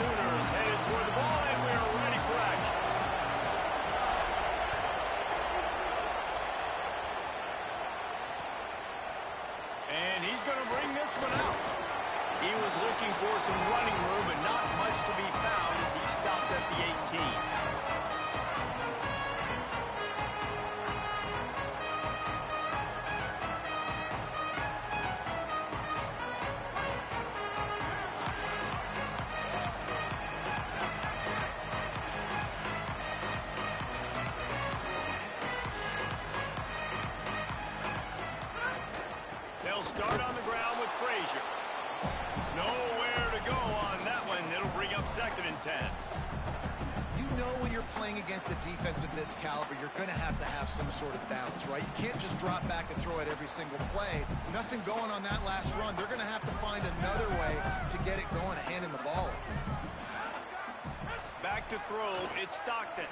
Sooners headed toward the ball, and we're ready for action. And he's going to bring this one out. He was looking for some running room, but not much to be found as he stopped at the 18. They'll start on the ground with Frazier. Nowhere to go on that one. It'll bring up 2nd and 10. You know when you're playing against a defense of this caliber, you're going to have some sort of balance, right? You can't just drop back and throw it every single play. Nothing going on that last run. They're going to have to find another way to get it going and handing the ball. Back to throw. It's Stockton.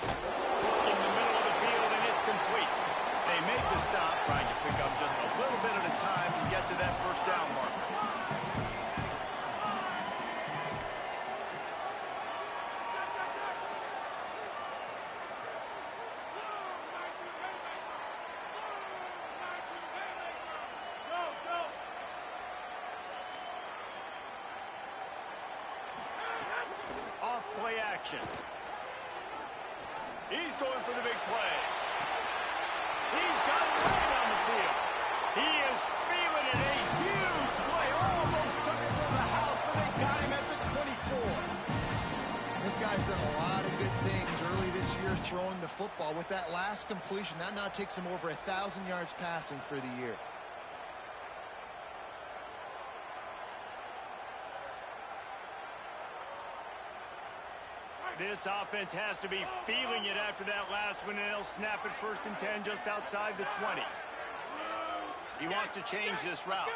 Working the middle of the field, and it's complete. They make the stop, trying to pick up just a little bit at a time and get to that first down marker. Off play action. He's going for the big play. He's got it right on the field. He is feeling it. A huge play. Almost took it to the house, but they got him at the 24. This guy's done a lot of good things early this year throwing the football. With that last completion, that now takes him over 1,000 yards passing for the year. This offense has to be feeling it after that last one, and they'll snap it 1st and 10 just outside the 20. He wants to change this route.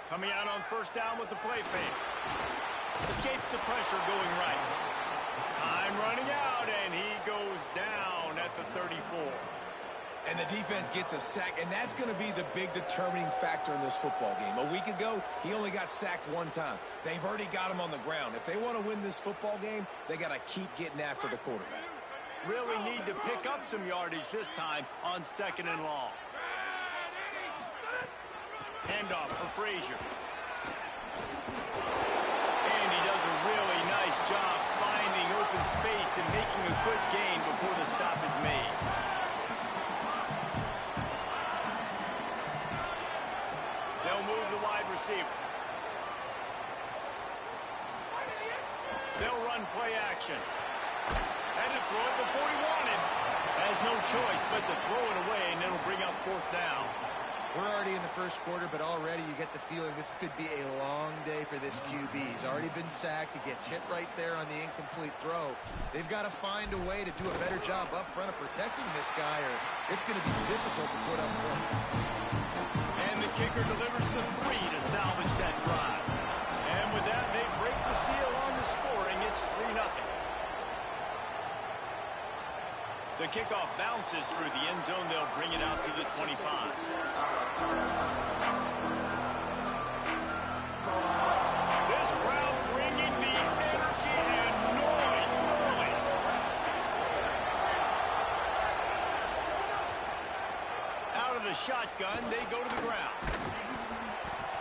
Coming out on 1st down with the play fake. Escapes the pressure going right. Time running out, and he goes down at the 34. And the defense gets a sack, and that's going to be the big determining factor in this football game. A week ago, he only got sacked 1 time. They've already got him on the ground. If they want to win this football game, they got to keep getting after the quarterback. Really need to pick up some yardage this time on 2nd and long. Handoff for Frazier. And he does a really nice job finding open space and making a good gain before the stop is made. They'll move the wide receiver. They'll run play action. Had to throw it before he wanted. Has no choice but to throw it away, and it'll bring up 4th down. We're already in the 1st quarter, but already you get the feeling this could be a long day for this QB. He's already been sacked. He gets hit right there on the incomplete throw. They've got to find a way to do a better job up front of protecting this guy, or it's going to be difficult to put up points. And the kicker delivers the 3 to salvage that drive. And with that, they break the seal on the scoring. It's 3-0. The kickoff bounces through the end zone. They'll bring it out to the 25. This crowd bringing the energy and noise early. Out of the shotgun, they go to the ground.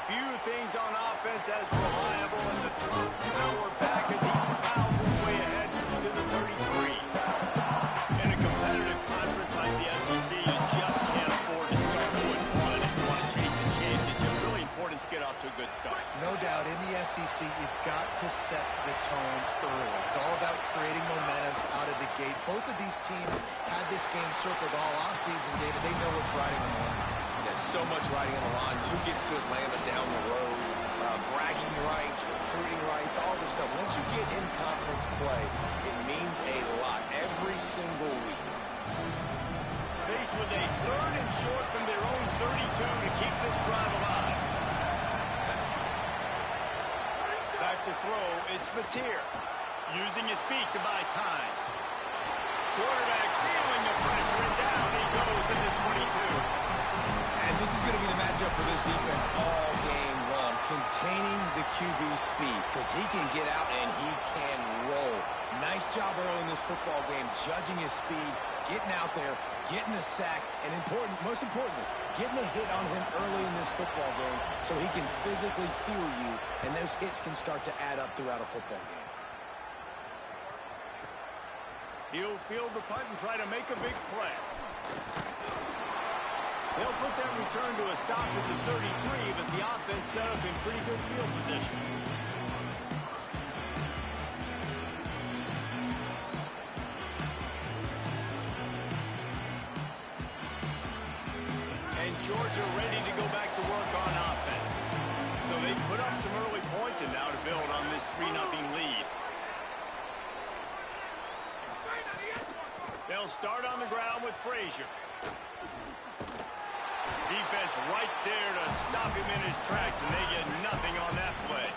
Few things on offense as reliable as a tough power back as he plows his way ahead to the 33. In a competitive conference like the SEC, you just can't afford to start 0-1 if you want to chase a championship. Really important to get off to a good start. No doubt, in the SEC, you've got to set the tone early. It's all about creating momentum out of the gate. Both of these teams had this game circled all offseason, David. They know what's riding on the line. There's so much riding on the line. Who gets to Atlanta down the road? Bragging rights, recruiting rights, all this stuff. Once you get in conference play, it means a lot every single week. Faced with a 3rd and short from their own 32 to keep this drive alive. Back to throw, it's Mateer. Using his feet to buy time. Quarterback feeling the pressure, and down he goes at the 22. And this is going to be the matchup for this defense all game long. Containing the QB speed, because he can get out and he can roll. Nice job early in this football game, judging his speed, getting out there, getting the sack, and most importantly, getting a hit on him early in this football game so he can physically feel you, and those hits can start to add up throughout a football game. He'll field the punt and try to make a big play. They'll put that return to a stop at the 33, but the offense set up in pretty good field position. And Georgia ready to go back to work on offense. So they put up some early points and now to build on this 3-0 lead. They'll start on the ground with Frazier. Defense right there to stop him in his tracks, and they get nothing on that play.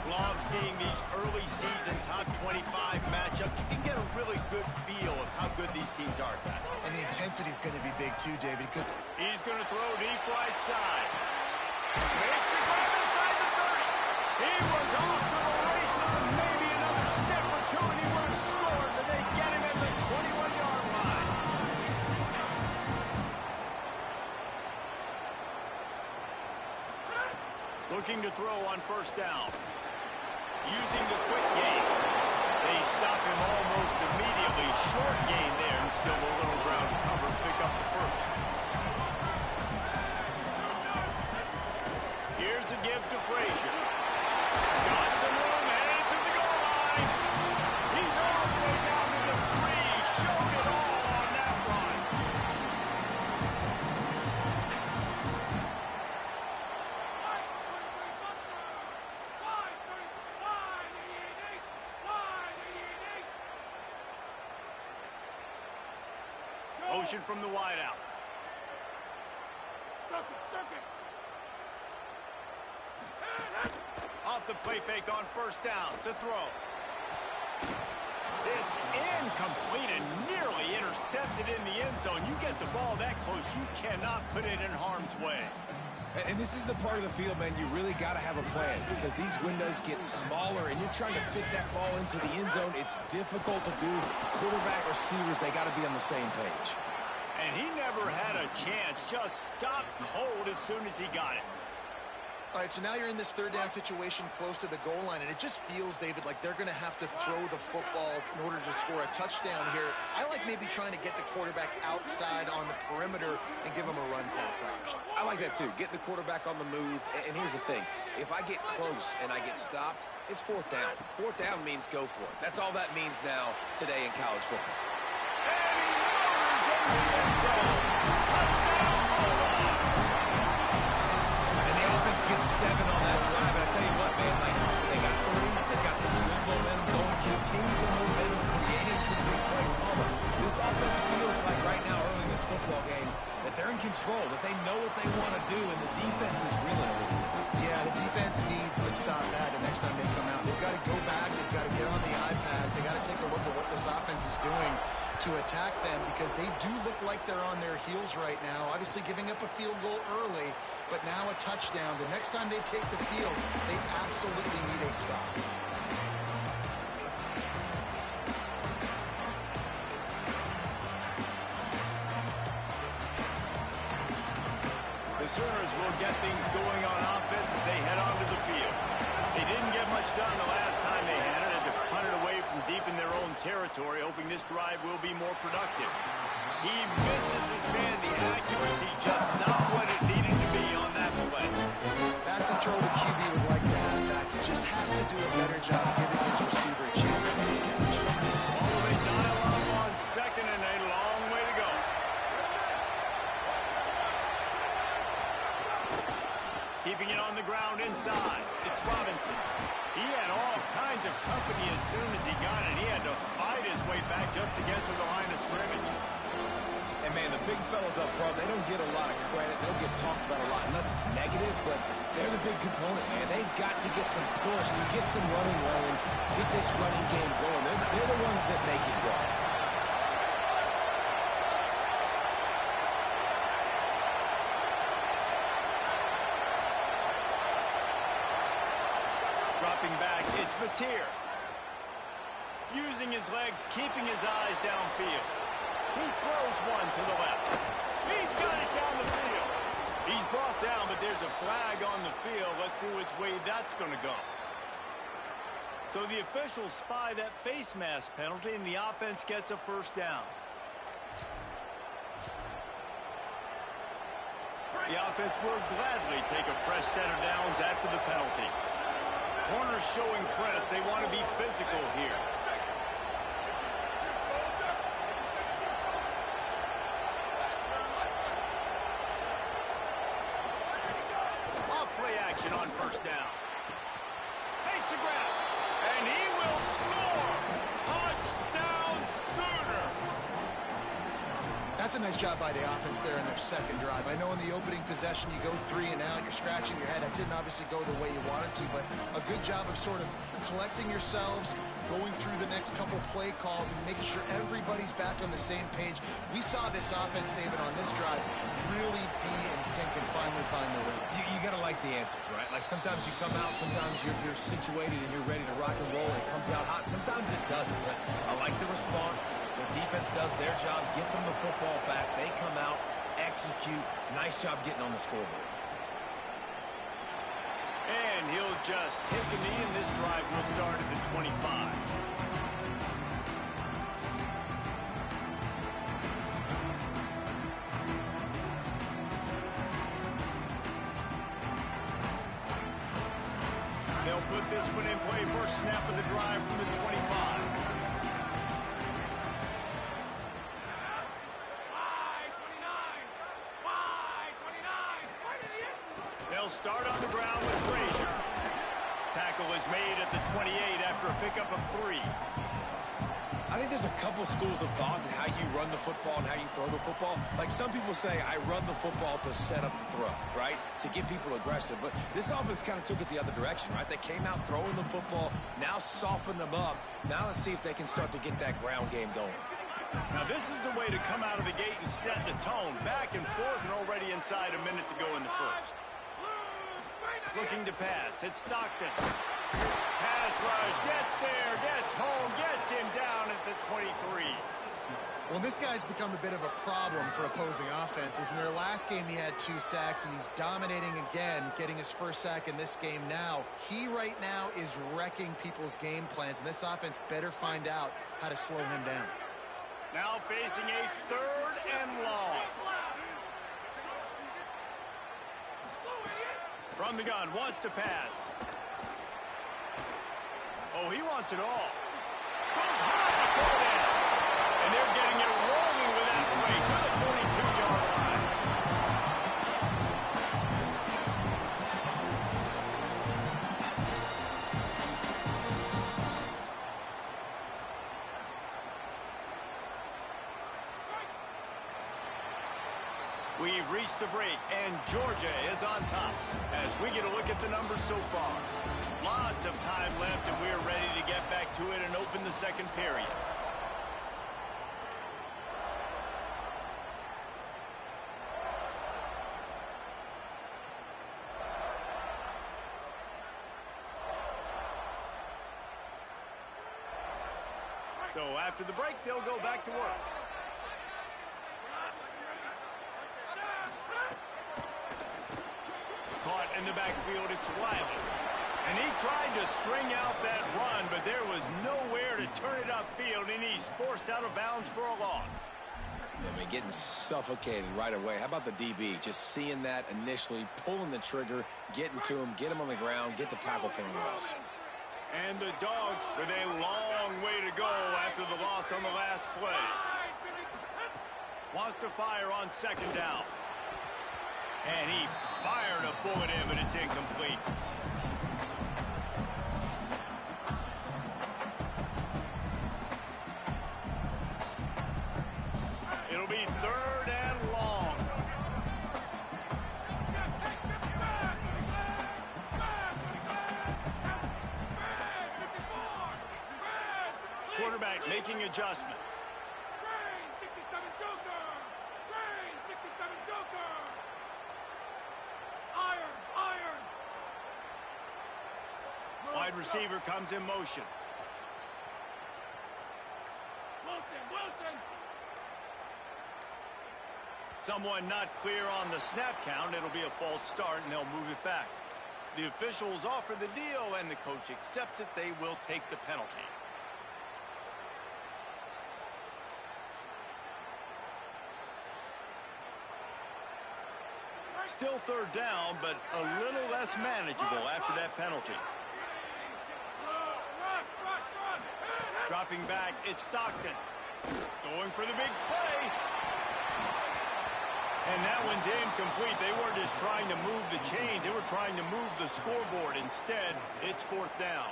Love seeing these early season top 25 matchups. You can get a really good feel of how good these teams are, guys. And the intensity is going to be big too, David, because he's going to throw deep right side. Makes the grab inside the 30. He was off to the races, and maybe another step or two, and he would have scored, but they get him at the 21-yard line. Looking to throw on first down. Using the quick game. They stop him almost immediately. Short gain there, and still a little ground to cover and pick up the first. Here's a give to Frazier. Got some room, headed to the goal line. He's all the way down to the 3. Showed it all on that run. Motion from the wideout. Off the play fake on first down to throw. It's incomplete and nearly intercepted in the end zone. You get the ball that close, you cannot put it in harm's way. And this is the part of the field, man, you really got to have a plan because these windows get smaller and you're trying to fit that ball into the end zone. It's difficult to do. Quarterback, receivers, they got to be on the same page. And he never had a chance. Just stopped cold as soon as he got it. All right, so now you're in this third down situation close to the goal line, and it just feels, David, like they're going to have to throw the football in order to score a touchdown here. I like maybe trying to get the quarterback outside on the perimeter and give him a run-pass option. I like that, too. Get the quarterback on the move. And here's the thing. If I get close and I get stopped, it's fourth down. Fourth down means go for it. That's all that means now today in college football. And he murders in the end zone. Touchdown, Bulldogs. Offense gets 7 on that drive, and I tell you what, man, like, they got 3, they got some good momentum going, continue the momentum, creating some big plays. Palmer, this offense feels like right now, early in this football game, that they're in control, that they know what they want to do, and the defense is reeling a little bit. Yeah, the defense needs to stop that the next time they come out. They've got to go back, they've got to get on the iPads, they got to take a look at what this offense is doing to attack them because they do look like they're on their heels right now. Obviously giving up a field goal early, but now a touchdown. The next time they take the field, they absolutely need a stop. The Sooners will get things going on offense as they head onto the field. They didn't get much done the last time they had it. Had to punt it away from deep in their own territory, hoping this drive will be more productive. He misses his man. The accuracy just not what it needed to be on that play. That's a throw the QB would like to have back. He just has to do a better job giving his receiver a chance to make a catch. All they dial up on second and a long way to go. Keeping it on the ground inside. It's Robinson. He had all kinds of company as soon as he got it. He had to fight his way back just to get to the line of scrimmage. And, man, the big fellas up front, they don't get a lot of credit. They don't get talked about a lot unless it's negative, but they're the big component, man. They've got to get some push, to get some running lanes, get this running game going. They're the ones that make it go. Dropping back, it's Mateer. Using his legs, keeping his eyes downfield. He throws one to the left. He's got it down the field. He's brought down, but there's a flag on the field. Let's see which way that's going to go. So the officials spy that face mask penalty, and the offense gets a first down. The offense will gladly take a fresh set of downs after the penalty. Corners showing press. They want to be physical here. Off-play action on first down. Makes the grab. And he will score! Touchdown Sooners! That's a nice job by the offense there in their second drive. I know in the opening possession you go 3 and out, you're scratching your head. That didn't obviously go the way you wanted to, but a good job of sort of collecting yourselves, going through the next couple play calls and making sure everybody's back on the same page. We saw this offense, David, on this drive really be in sync and finally find the rhythm. You got to like the answers, right? Like sometimes you come out, sometimes you're situated and you're ready to rock and roll and it comes out hot. Sometimes it doesn't, but I like the response. The defense does their job, gets them the football back. They come out, execute. Nice job getting on the scoreboard. And he'll just take a knee, and this drive will start at the 25. They'll put this one in play. First snap of the drive from the 25. They'll start on the ground with Frazier. Tackle is made at the 28 after a pickup of 3. I think there's a couple schools of thought in how you run the football and how you throw the football. Like some people say, I run the football to set up the throw, right? To get people aggressive. But this offense kind of took it the other direction, right? They came out throwing the football, now softened them up. Now let's see if they can start to get that ground game going. Now this is the way to come out of the gate and set the tone. Back and forth and already inside a minute to go in the first. Looking to pass. It's Stockton. Pass rush. Gets there. Gets home. Gets him down at the 23. Well, this guy's become a bit of a problem for opposing offenses. In their last game, he had 2 sacks, and he's dominating again, getting his first sack in this game now. He right now is wrecking people's game plans, and this offense better find out how to slow him down. Now facing a 3rd and long. From the gun, wants to pass. Oh, he wants it all. Goes high to pull it in. And they're getting it rolling with that play to the 42-yard line. We've reached the break, and Georgia is on top as we get a look at the numbers so far. Lots of time left, and we're ready to get back to it and open the second period. So after the break, they'll go back to work. Caught in the backfield, it's Wiley. And he tried to string out that run, but there was nowhere to turn it upfield, and he's forced out of bounds for a loss. I mean, getting suffocated right away. How about the DB? Just seeing that initially, pulling the trigger, getting to him, get him on the ground, get the tackle for a loss. And the Dogs with a long way to go after the loss on the last play. Wants to fire on second down. And he fired a bullet in, but it's incomplete. It'll be 3rd and long. Quarterback making adjustments. Wide wide receiver comes in motion. Wilson. Someone not clear on the snap count. It'll be a false start, and they'll move it back. The officials offer the deal, and the coach accepts it. They will take the penalty. Still third down, but a little less manageable after that penalty. Dropping back, it's Stockton. Going for the big play. And that one's incomplete. They weren't just trying to move the chains. They were trying to move the scoreboard. Instead, it's fourth down.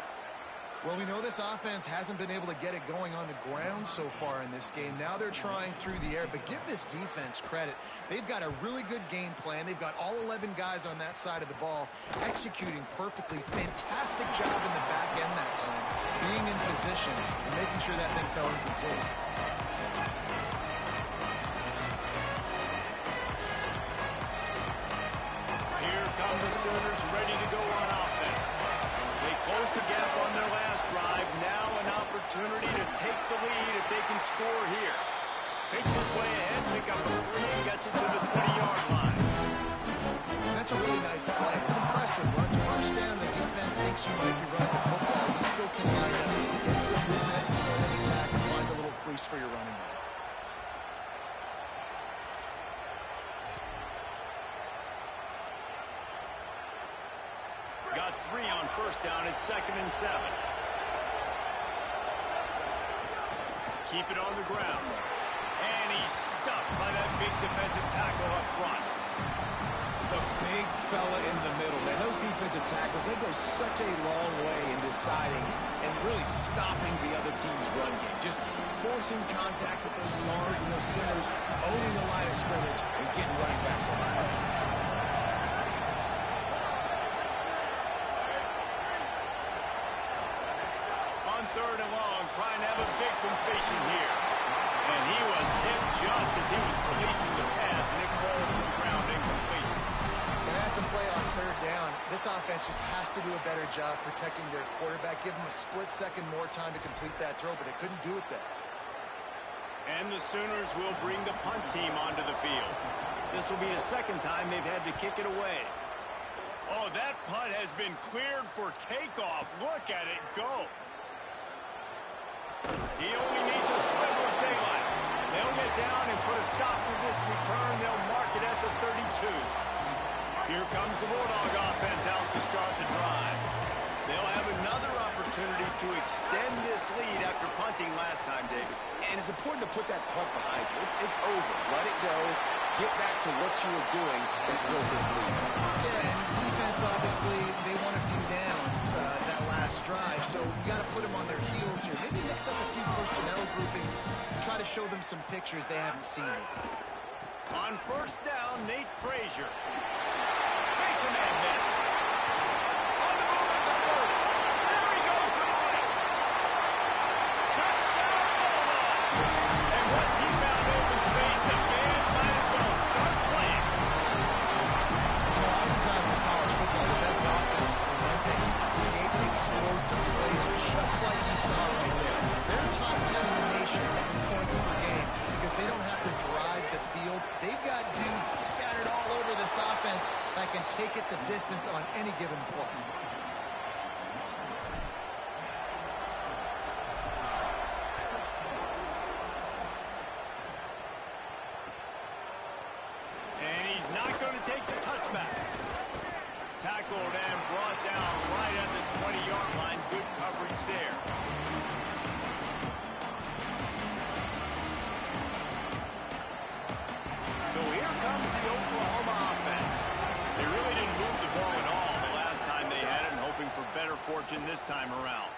Well, we know this offense hasn't been able to get it going on the ground so far in this game. Now they're trying through the air, but give this defense credit. They've got a really good game plan. They've got all 11 guys on that side of the ball executing perfectly. Fantastic job in the back end that time, being in position and making sure that thing fell incomplete. Here come the Sooners ready to go on offense. They close the gap on their last drive. Now an opportunity to take the lead if they can score here. Picks his way ahead, pick up a 3, and gets it to the 20-yard line. That's a really nice play. It's impressive. Once first down, the defense thinks you might be running the football. You still can line up, get some movement, and then attack and find a little crease for your running back. Got 3 on first down. It's 2nd and 7. Keep it on the ground. And he's stuffed by that big defensive tackle up front. The big fella in the middle, man. Those defensive tackles, they go such a long way in deciding and really stopping the other team's run game. Just forcing contact with those guards and those centers, owning the line of scrimmage, and getting running backs alive. Third and long, trying to have a big completion here. And he was hit just as he was releasing the pass, and it falls to the ground incomplete. And that's a play on third down. This offense just has to do a better job protecting their quarterback, give them a split second more time to complete that throw, but they couldn't do it there. And the Sooners will bring the punt team onto the field. This will be the second time they've had to kick it away. Oh, that punt has been cleared for takeoff. Look at it go. He only needs a sliver of daylight. They'll get down and put a stop to this return. They'll mark it at the 32. Here comes the Bulldog offense out to start the drive. They'll have another opportunity to extend this lead after punting last time, David. And it's important to put that punt behind you. It's over. Let it go. Get back to what you were doing that built this lead. Yeah, and defense, obviously, they won a few downs that last drive, so you got to put them on their heels here. Maybe mix up a few personnel groupings and try to show them some pictures they haven't seen. On first down, Nate Frazier makes a man miss. On the move at the 30. There he goes to the right. Touchdown, Bulldog. And once he found open space, the band might as well start playing. You know, oftentimes in college football, the best offenses are the ones that can create explosive plays just like you saw right there. They're top 10 in the nation in points per game because they don't have to drive the field. They've got dudes scattered all over this offense that can take it the distance on any given play. And he's not going to take the touchback. Tackled and brought down right at the 20-yard line. Good coverage there. So here comes the Oklahoma offense. They really didn't move the ball at all the last time they had it, and hoping for better fortune this time around.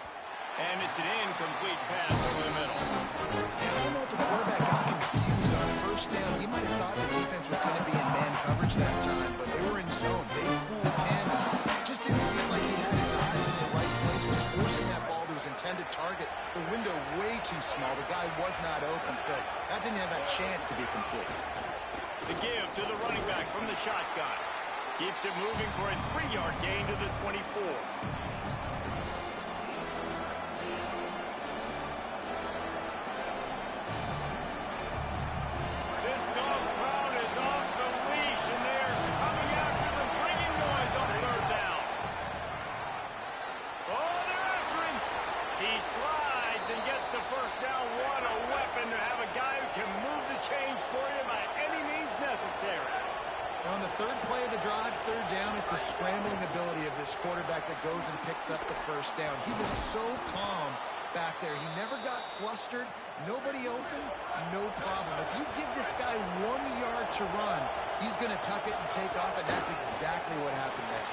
And it's an incomplete pass over the middle. And I don't know if the quarterback got confused on first down. He might have thought the defense was going to be in man coverage that time, but they were in zone. They fooled him. Just didn't seem like he had his eyes in the right place, was forcing that ball to his intended target. The window way too small. The guy was not open, so that didn't have a chance to be complete. The give to the running back from the shotgun. Keeps it moving for a 3-yard gain to the 24. third play of the drive, third down. It's the scrambling ability of this quarterback that goes and picks up the first down. He was so calm back there. He never got flustered. Nobody open, no problem. If you give this guy 1 yard to run, he's going to tuck it and take off, and that's exactly what happened there.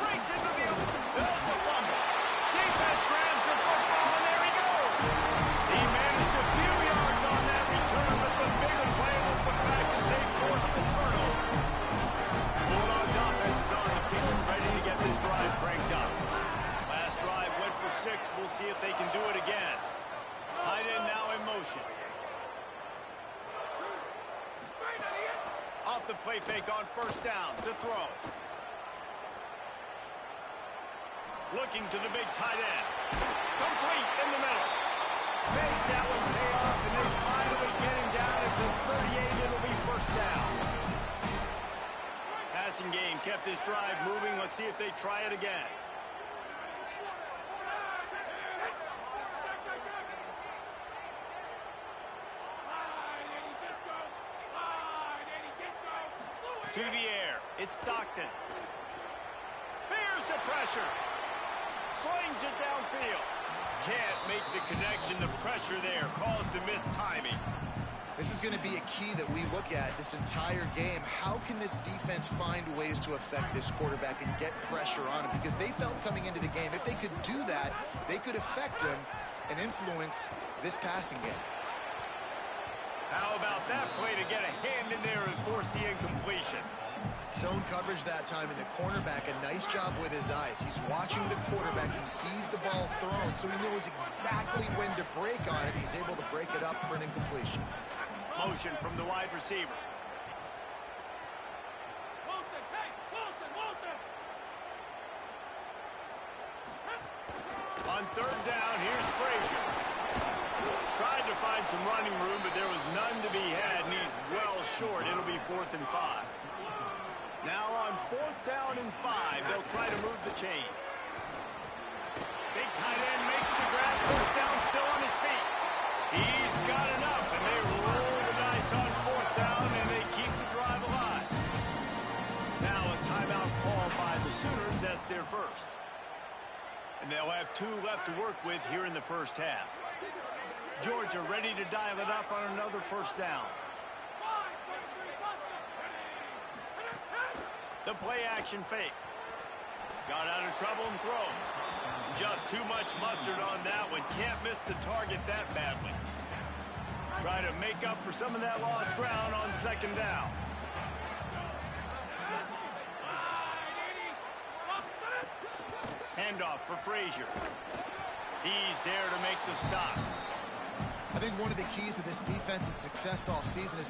Breaks into the open. It's a fumble. Defense grabs the football, and there he goes. He managed a few yards on that return, but the bigger play was the fact that they forced the turnover. Bulldogs offense is on the field, ready to get this drive cranked up. Last drive went for 6. We'll see if they can do it again. Tight end now in motion. Off the play fake on first down to throw. Looking to the big tight end. Complete in the middle. Makes that one pay off, and they finally get him down at the 38. It'll be first down. Passing game kept this drive moving. Let's see if they try it again. To the air. It's Stockton. Here's the pressure. Slings it downfield. Can't make the connection. The pressure there caused the missed timing. This is going to be a key that we look at this entire game. How can this defense find ways to affect this quarterback and get pressure on him? Because they felt coming into the game, if they could do that, they could affect him and influence this passing game. How about that play to get a hand in there and force the incompletion? Zone coverage that time, and the cornerback, a nice job with his eyes. He's watching the quarterback. He sees the ball thrown, so he knows exactly when to break on it. He's able to break it up for an incompletion. Motion from the wide receiver. Wilson, hey, Wilson! On third down, here's Frazier. Tried to find some running room, but there was none to be had, and he's well short. It'll be 4th and 5. Now on 4th down and 5, they'll try to move the chains. Big tight end makes the grab. First down, still on his feet. He's got enough, and they roll the dice on 4th down, and they keep the drive alive. Now a timeout call by the Sooners. That's their first. And they'll have 2 left to work with here in the first half. Georgia ready to dial it up on another first down. The play action fake. Got out of trouble and throws. Just too much mustard on that one. Can't miss the target that badly. Try to make up for some of that lost ground on second down. Handoff for Frazier. He's there to make the stop. I think one of the keys to this defense's success all season is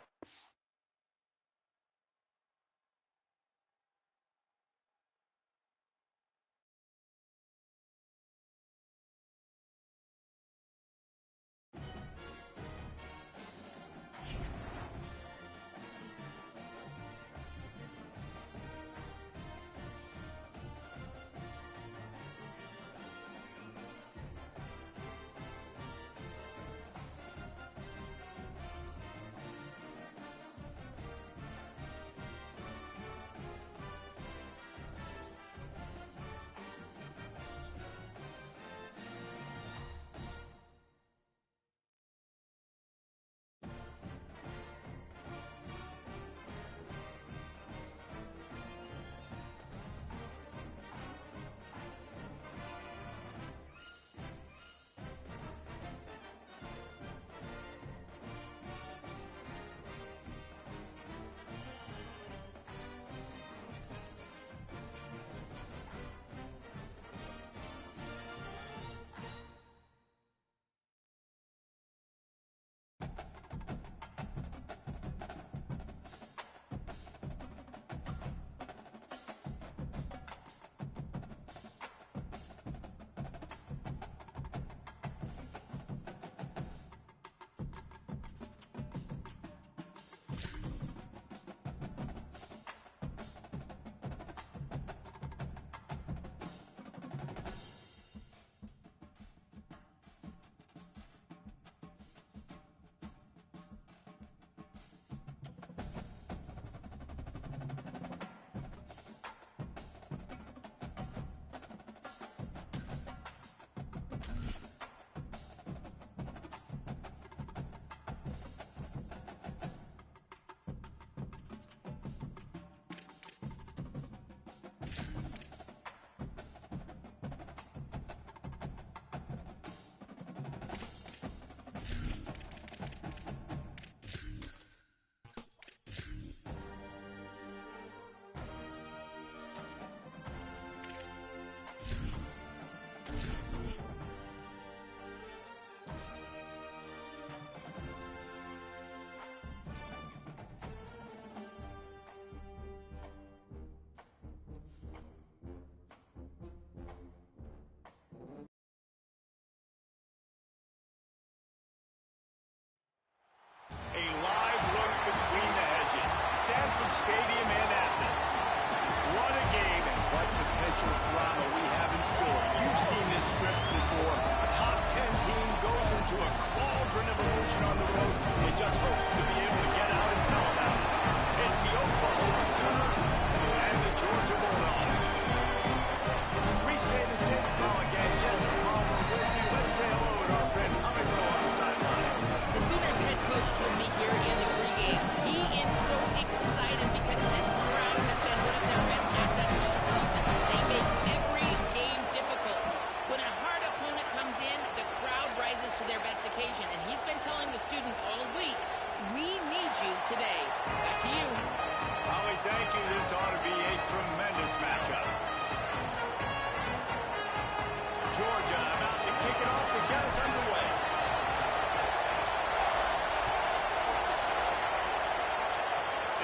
Georgia about to kick it off to get us underway.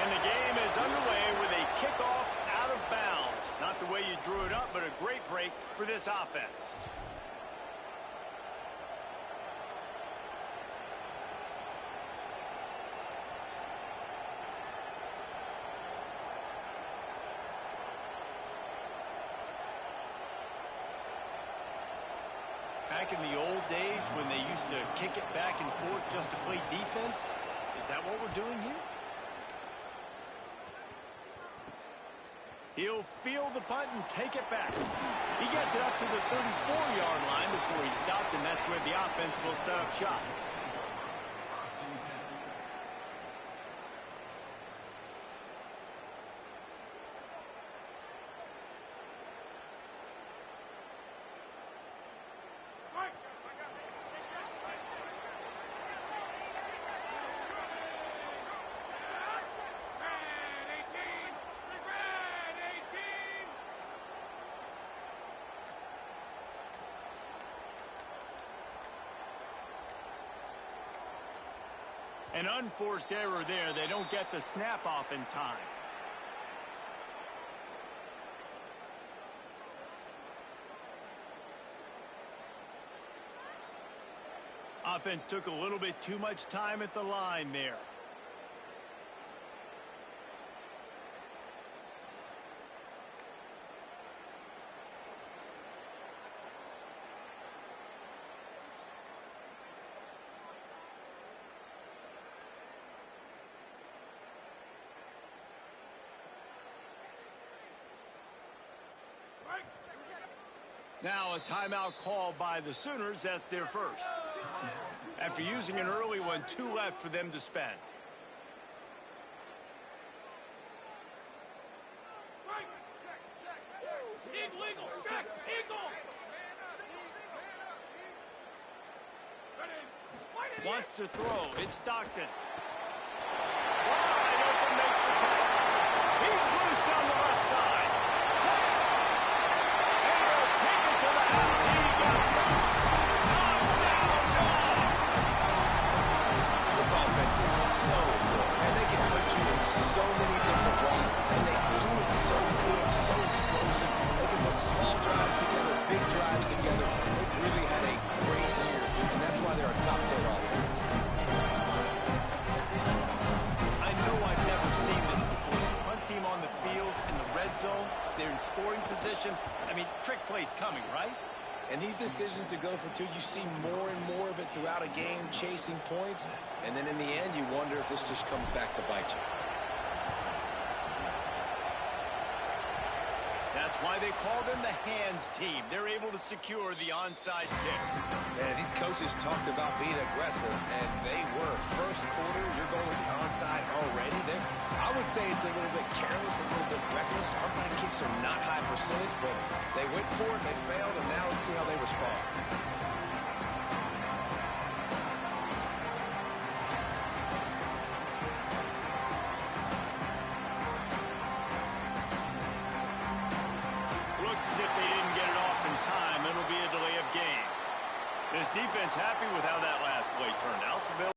And the game is underway with a kickoff out of bounds. Not the way you drew it up, but a great break for this offense. Back in the old days when they used to kick it back and forth just to play defense, is that what we're doing here? He'll field the punt and take it back. He gets it up to the 34-yard line before he stopped, and that's where the offense will set up shop. An unforced error there. They don't get the snap off in time. Offense took a little bit too much time at the line there. Now a timeout called by the Sooners. That's their first. After using an early one, 2 left for them to spend. Eagle, check, eagle. Wants to throw. It's Stockton. Wide open, makes the catch. He's loose down the left side. Is so good, and they can hurt you in so many different ways, and they do it so quick, so explosive. They can put small drives together, big drives together. They've really had a great year, and that's why they're a top 10 offense. I know I've never seen this before. The punt team on the field in the red zone, they're in scoring position. I mean, trick plays coming, right? And these decisions to go for 2, you see more and more of it throughout a game, chasing points. And then in the end, you wonder if this just comes back to bite you. That's why they call them the hands team. They're able to secure the onside kick. Man, these coaches talked about being aggressive, and they were. First quarter, you're going with the onside already. I would say it's a little bit careless, a little bit reckless. Onside kicks are not high percentage, but they went for it, they failed, and now let's see how they respond. Looks as if they didn't get it off in time. It'll be a delay of game. This defense happy with how that last play turned out. So they'll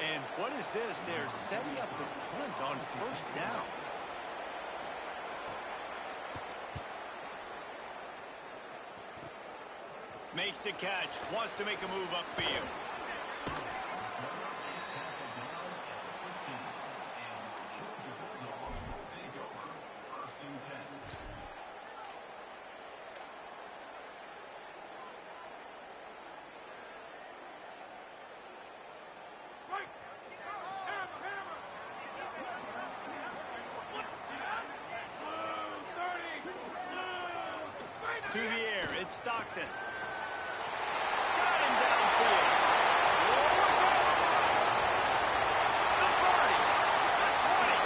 And what is this? They're setting up the punt on first down. Makes the catch. Wants to make a move upfield. To the air, it's Stockton. Got him downfield. Oh, look out! The 30, the 20.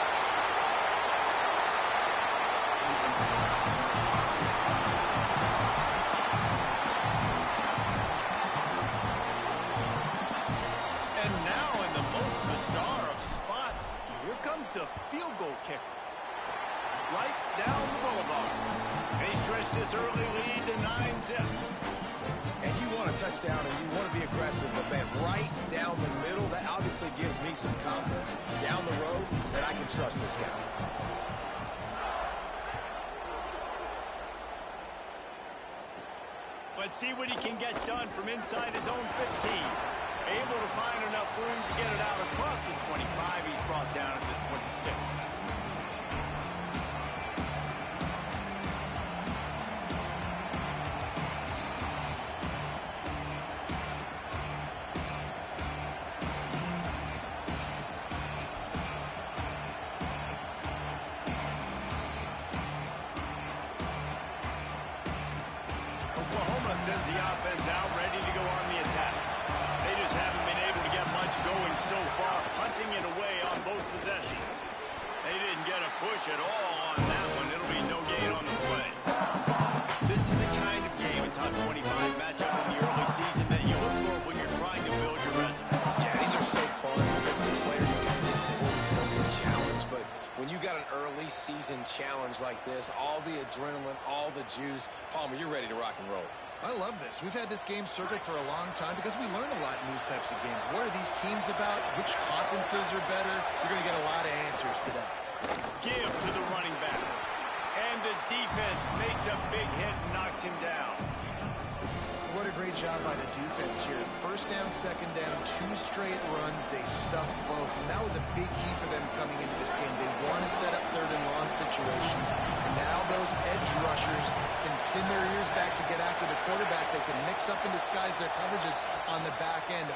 this early lead to 9-zip. And you want a touchdown and you want to be aggressive, but man, right down the middle, that obviously gives me some confidence down the road that I can trust this guy. Let's see what he can get done from inside his own 15. Able to find enough room to get it out across the 25. He's brought down at the 26. Sends the offense out, ready to go on the attack. They just haven't been able to get much going so far, punting it away on both possessions. They didn't get a push at all on that one. It'll be no gain on the play. This is the kind of game, a top 25 matchup in the early season that you look for when you're trying to build your resume. Yeah, these are so fun because as a player, you kind of get challenged, but when you got an early season challenge like this, all the adrenaline, all the juice, Palmer, you're ready to rock and roll. I love this. We've had this game circled for a long time because we learn a lot in these types of games. What are these teams about? Which conferences are better? You're going to get a lot of answers today. Give to the running back. And the defense makes a big hit and knocks him down. What a great job by the defense here. First down, second down, 2 straight runs. They stuffed both. And that was a big key for them coming into this game. They want to set up third and long situations. And now those edge rushers can pin their ears back to get after the quarterback. They can mix up and disguise their coverages on the back end.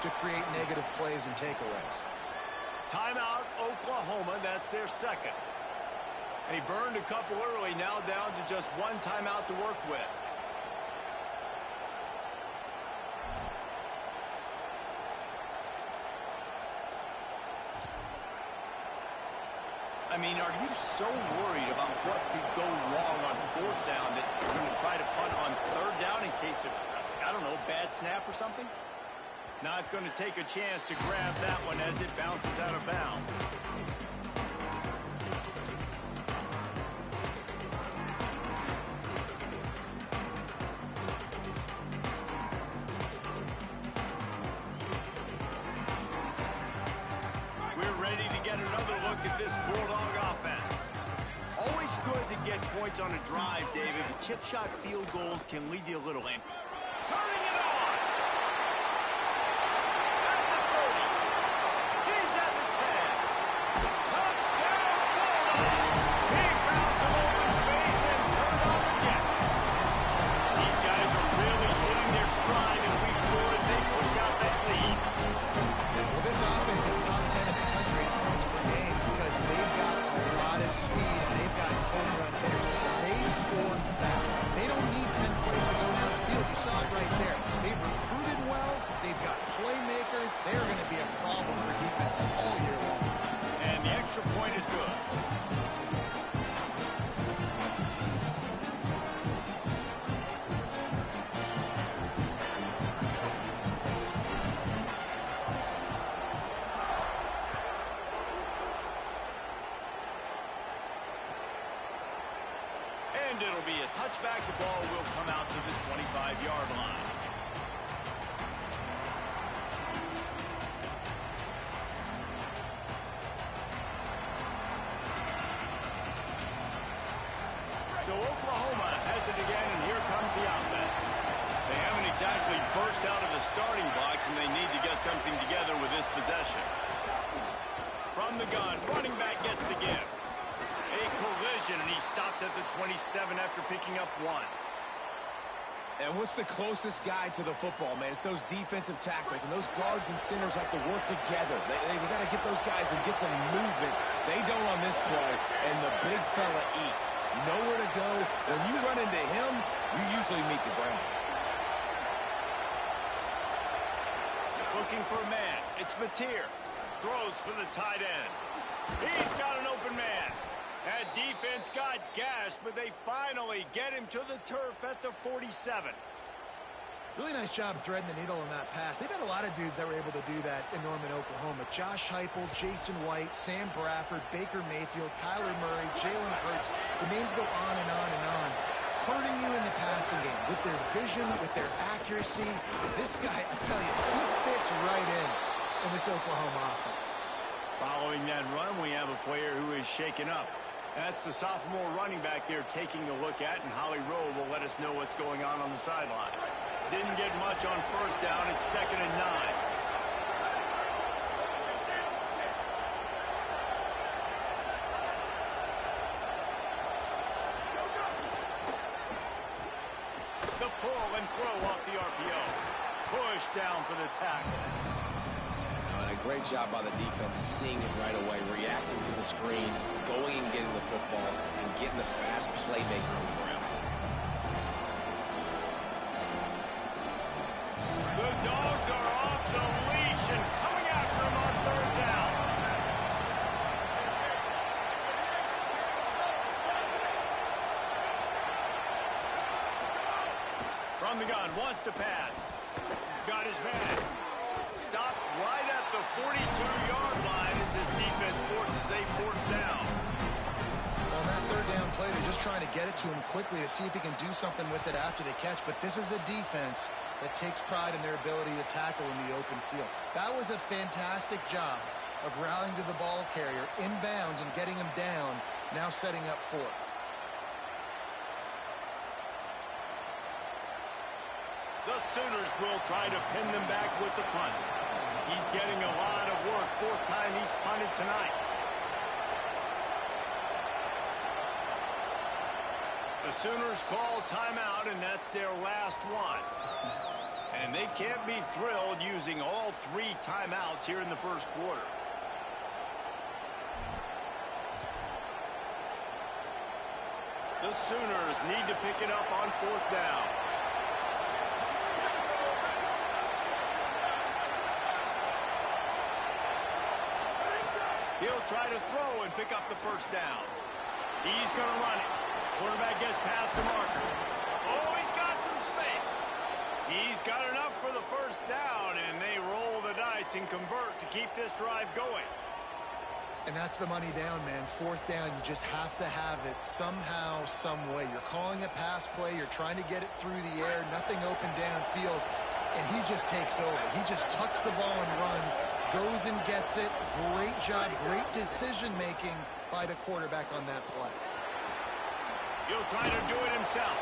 To create negative plays and takeaways. Timeout, Oklahoma. That's their second. They burned a couple early, now down to just 1 timeout to work with. I mean, are you so worried about what could go wrong on 4th down that you're going to try to punt on 3rd down in case of, I don't know, bad snap or something? Not going to take a chance to grab that one as it bounces out of bounds. We're ready to get another look at this Bulldog offense. Always good to get points on a drive, David, but chip shot field goals can leave you a little empty. Turning it on! They're going to be a problem for defenses all year long. And the extra point is good. And it'll be a touchback. The ball will come out to the 25-yard line. So Oklahoma has it again, and here comes the offense. They haven't exactly burst out of the starting blocks, and they need to get something together with this possession. From the gun, running back gets the give. A collision, and he stopped at the 27 after picking up 1. And what's the closest guy to the football, man? It's those defensive tackles, and those guards and centers have to work together. They got to get those guys and get some movement. They don't on this play, and the big fella eats. Nowhere to go. When you run into him, you usually meet the ground. Looking for a man. It's Mateer. Throws for the tight end. He's got an open man. That defense got gashed, but they finally get him to the turf at the 47. Really nice job threading the needle on that pass. They've had a lot of dudes that were able to do that in Norman, Oklahoma. Josh Heupel, Jason White, Sam Bradford, Baker Mayfield, Kyler Murray, Jalen Hurts. The names go on and on and on. Hurting you in the passing game with their vision, with their accuracy. This guy, I tell you, he fits right in this Oklahoma offense. Following that run, we have a player who is shaken up. That's the sophomore running back there taking a look at, and Holly Rowe will let us know what's going on the sideline. Didn't get much on first down. It's 2nd and 9. The pull and throw off the RPO. Push down for the tackle. And a great job by the defense seeing it right away, reacting to the screen, going and getting the football, and getting the fast playmaker on the ground. The Dogs are off the leash and coming after him on 3rd down. From the gun, wants to pass. Got his man. Stopped right at the 42-yard line as his defense forces a 4th down. On that 3rd down play, they're just trying to get it to him quickly to see if he can do something with it after they catch. But this is a defense that takes pride in their ability to tackle in the open field. That was a fantastic job of rallying to the ball carrier, inbounds, and getting him down, now setting up 4th. The Sooners will try to pin them back with the punt. He's getting a lot of work. 4th time he's punted tonight. The Sooners call timeout, and that's their last one. And they can't be thrilled using all 3 timeouts here in the 1st quarter. The Sooners need to pick it up on 4th down. He'll try to throw and pick up the 1st down. He's going to run it. Quarterback gets past the marker. Oh, he's got some space. He's got enough for the 1st down, and they roll the dice and convert to keep this drive going. And that's the money down, man. 4th down, you just have to have it somehow, some way. You're calling a pass play. You're trying to get it through the air. Nothing open downfield. And he just takes over. He just tucks the ball and runs, goes and gets it. Great job, great decision-making by the quarterback on that play. He'll try to do it himself.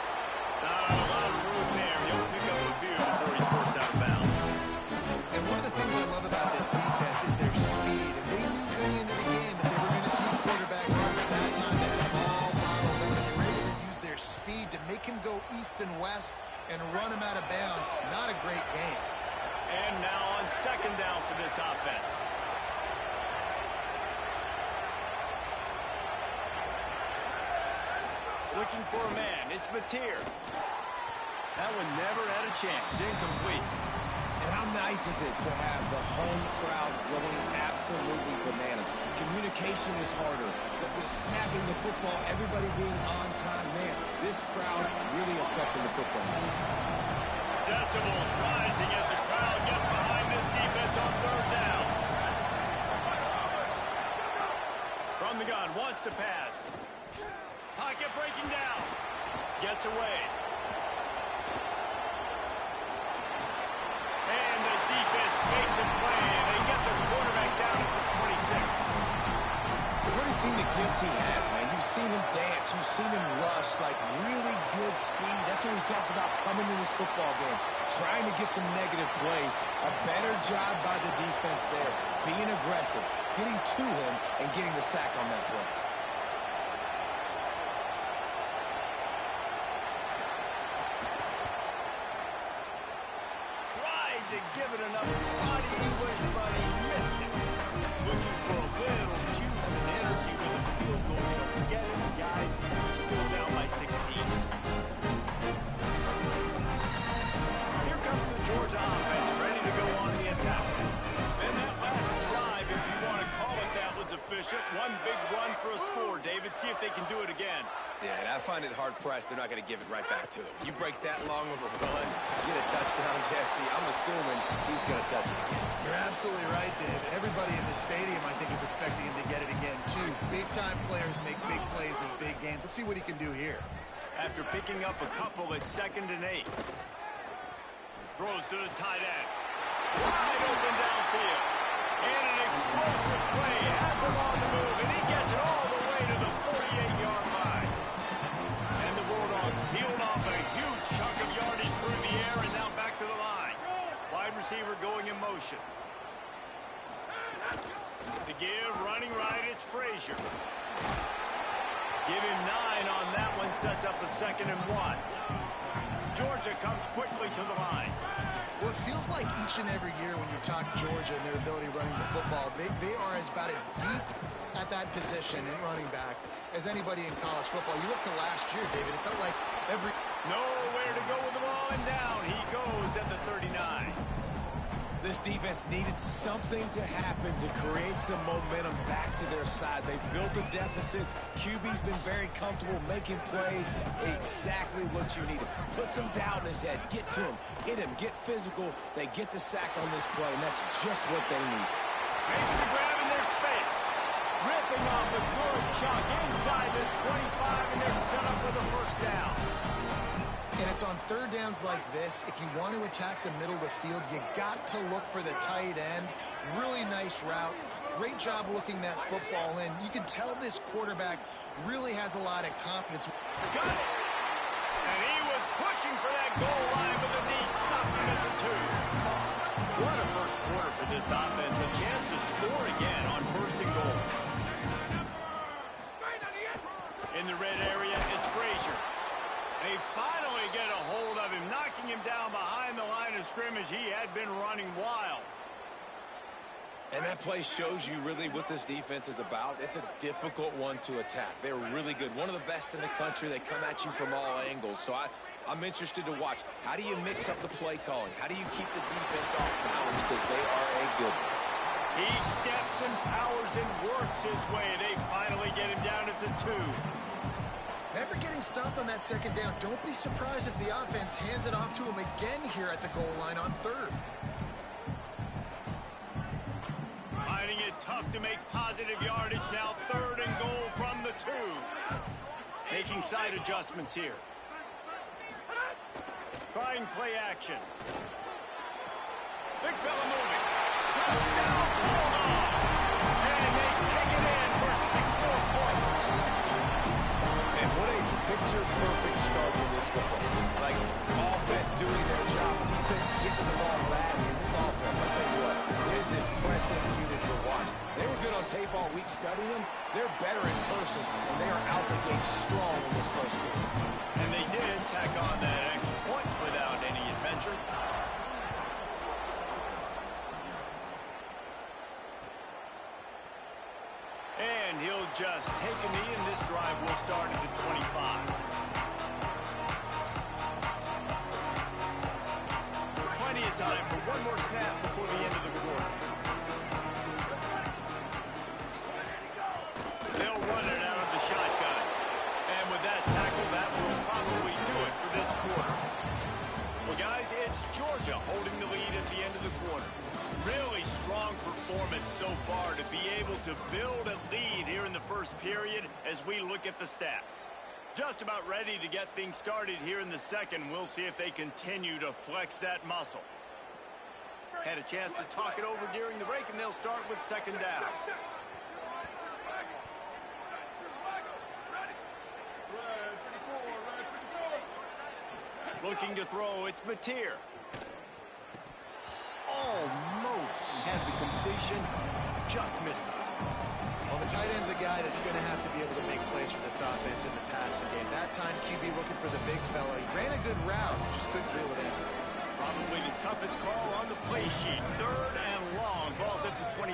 Not a lot of room there. He'll pick up a few before he's forced out of bounds. And one of the things I love about this defense is their speed. And they knew coming into the game that they were going to see quarterback run. At that time, they had them all bottled up. They were able to use their speed to make him go east and west and run him out of bounds. Not a great game. And now on 2nd down for this offense. Looking for a man. It's Mateer. That one never had a chance. Incomplete. And how nice is it to have the home crowd going absolutely bananas? Communication is harder, but the snapping the football, everybody being on time, man, this crowd really affecting the football. Decibels rising as the crowd gets behind this defense on 3rd down. From the gun, wants to pass. Pocket breaking down. Gets away. And the defense makes a play, and they get the quarterback down at the 26. You've already seen the gifts he has, man. You've seen him dance. You've seen him rush, like really good speed. That's what we talked about coming to this football game, trying to get some negative plays. A better job by the defense there, being aggressive, getting to him, and getting the sack on that play. To give it enough body English, but he missed it. Looking for a little juice and energy with a field goal. He'll get it, guys. He's still down by 16. Here comes the Georgia offense, ready to go on the attack. And that last drive, if you want to call it that, was efficient. efficient. One big run for a score, David. See if they can do it again. Yeah, and I find it hard-pressed they're not going to give it right back to him. You break that long of a run, get a touchdown, Jesse, I'm assuming he's going to touch it again. You're absolutely right, David. Everybody in the stadium, I think, is expecting him to get it again, too. Big-time players make big plays in big games. Let's see what he can do here. After picking up a couple at 2nd and 8. Throws to the tight end. Wide open downfield. And an explosive play. Has him on the move, and he gets it all the way to the 48-yard line. And the Bulldogs peeled off a huge chunk of yardage through the air and now back to the line. Wide receiver going in motion. To give, running right, it's Frazier. Give him 9 on that one, sets up a 2nd and 1. Georgia comes quickly to the line. Well, it feels like each and every year when you talk Georgia and their ability running the football, they are about as deep at that position in running back as anybody in college football. You look to last year, David, it felt like every... Nowhere to go with the ball, and down he goes at the 39. This defense needed something to happen to create some momentum back to their side. They built a deficit. QB's been very comfortable making plays. Exactly what you needed. Put some doubt in his head. Get to him. Hit him. Get physical. They get the sack on this play, and that's just what they need. Makes the grab in their space. Ripping off a good chunk inside the 25, and they're set up with a first down. And it's on third downs like this. If you want to attack the middle of the field, you got to look for the tight end. Really nice route. Great job looking that football in. You can tell this quarterback really has a lot of confidence. Got it. And he was pushing for that goal line, but the knee stopped him at the 2. What a first quarter for this offense. A chance to score again on 1st and goal. In the red area, it's Frazier. They finally get a hold of him, knocking him down behind the line of scrimmage. He had been running wild. And that play shows you really what this defense is about. It's a difficult one to attack. They're really good. One of the best in the country. They come at you from all angles. So I'm interested to watch. How do you mix up the play calling? How do you keep the defense off balance? Because they are a good one. He steps and powers and works his way. They finally get him down at the 2. Never getting stopped on that 2nd down. Don't be surprised if the offense hands it off to him again here at the goal line on 3rd. Finding it tough to make positive yardage. Now 3rd and goal from the 2. Making side adjustments here. Trying play action. Big fella moving. Touchdown Bulldogs! And they take it in for 6 more points. And what a picture-perfect start to this football. Like, offense doing their job, defense getting the ball back. And this offense, I'll tell you what, it is an impressive unit to watch. They were good on tape all week studying them. They're better in person, and they are out the gate strong in this first quarter. And they did tack on that extra point without any adventure. And he'll just take a knee, and this drive will start at the 25. Plenty of time for one more snap before the end of the quarter. They'll run it out of the shotgun. And with that tackle, that will probably do it for this quarter. Well, guys, it's Georgia holding the lead at the end of the quarter. Really strong performance so far to be able to build a lead here in the first period as we look at the stats. Just about ready to get things started here in the second. We'll see if they continue to flex that muscle. Had a chance to talk it over during the break, and they'll start with 2nd down. Looking to throw, it's Mateer. Almost had the completion, just missed it. Well, the tight end's a guy that's going to have to be able to make plays for this offense in the passing game. That time, QB looking for the big fella. He ran a good route, just couldn't reel it in. Probably the toughest call on the play sheet. 3rd and long, ball's at the 25.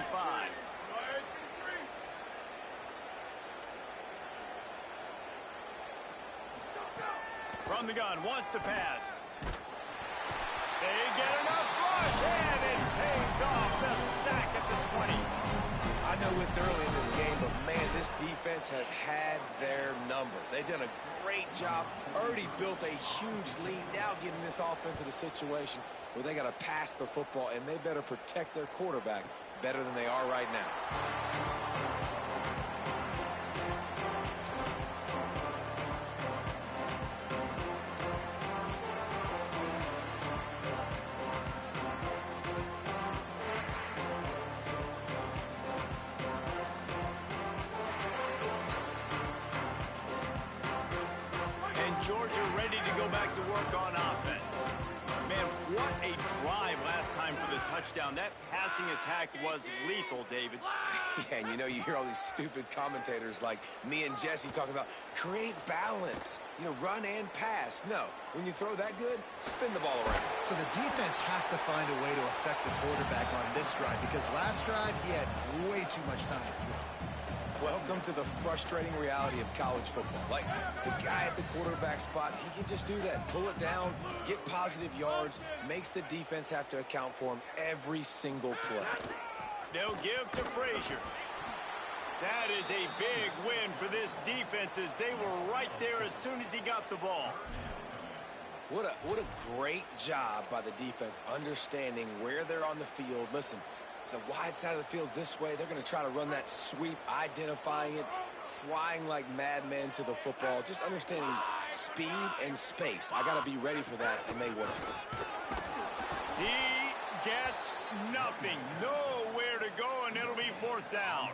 From the gun, wants to pass. They get enough rush, and it pays off. The sack at the 20. I know it's early in this game, but defense has had their number. They've done a great job, already built a huge lead, now getting this offense in a situation where they got to pass the football, and they better protect their quarterback better than they are right now. Georgia ready to go back to work on offense. Man, what a drive last time for the touchdown. That passing attack was lethal, David. Yeah, and you know, you hear all these stupid commentators like me and Jesse talking about create balance, you know, run and pass. No, when you throw that good, spin the ball around. So the defense has to find a way to affect the quarterback on this drive, because last drive he had way too much time to throw. Welcome to the frustrating reality of college football. Like, the guy at the quarterback spot, he can just do that. Pull it down, get positive yards, makes the defense have to account for him every single play. They'll give to Frazier. That is a big win for this defense, as they were right there as soon as he got the ball. What a great job by the defense understanding where they're on the field. Listen, the wide side of the field's this way. They're going to try to run that sweep, identifying it, flying like madmen to the football, just understanding speed and space. I got to be ready for that, and they will. He gets nothing. Nowhere to go, and it'll be fourth down.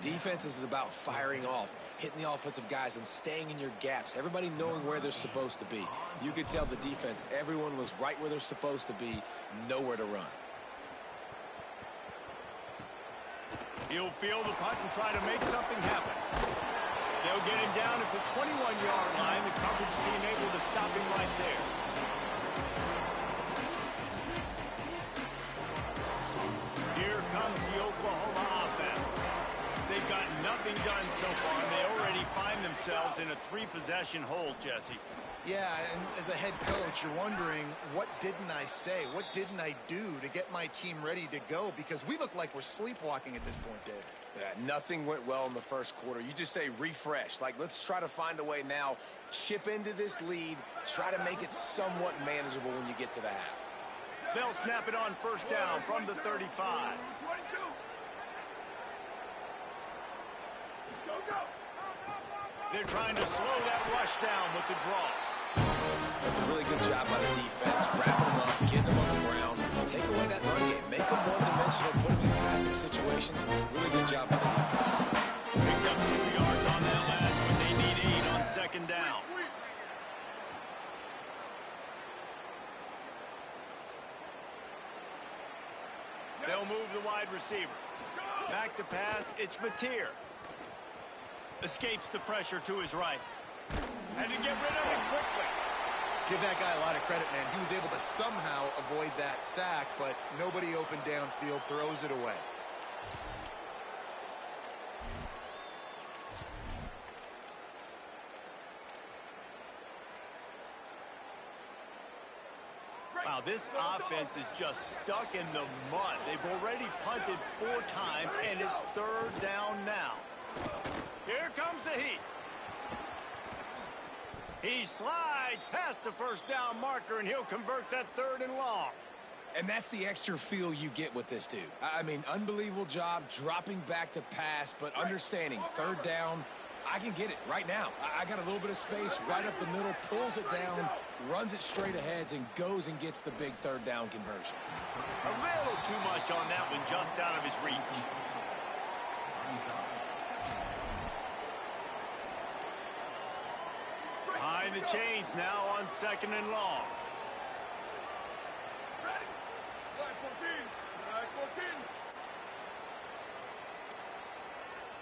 Defense is about firing off, hitting the offensive guys, and staying in your gaps. Everybody knowing where they're supposed to be. You could tell the defense, everyone was right where they're supposed to be, nowhere to run. He'll field the punt and try to make something happen. They'll get him down at the 21-yard line. The coverage team able to stop him right there. Here comes the Oklahoma offense. They've got nothing done so far, and they already find themselves in a three-possession hold, Jesse. Yeah, and as a head coach, you're wondering, what didn't I say? What didn't I do to get my team ready to go? Because we look like we're sleepwalking at this point, David. Yeah, nothing went well in the first quarter. You just say refresh. Like, let's try to find a way now, chip into this lead, try to make it somewhat manageable when you get to the half. They'll snap it on first down from the 35. They're trying to slow that rush down with the draw. That's a really good job by the defense, wrapping them up, getting them on the ground, take away that run game, make them one-dimensional, put them in passing situations. Really good job by the defense. Picked up 2 yards on that last one. They need 8 on second down. They'll move the wide receiver. Back to pass, it's Mateer. Escapes the pressure to his right. And to get rid of it quickly. Give that guy a lot of credit, man. He was able to somehow avoid that sack, but nobody open downfield, throws it away. Wow, this offense is just stuck in the mud. They've already punted 4 times, and it's third down now. Here comes the heat. He slides past the first down marker, and he'll convert that 3rd and long. And that's the extra feel you get with this dude. I mean, unbelievable job dropping back to pass, but understanding 3rd down, I can get it right now. I got a little bit of space right up the middle, pulls it down, runs it straight ahead, and goes and gets the big 3rd down conversion. A little too much on that one, just out of his reach. Behind the chains now on 2nd and long. Ready? Flag 14. Flag 14.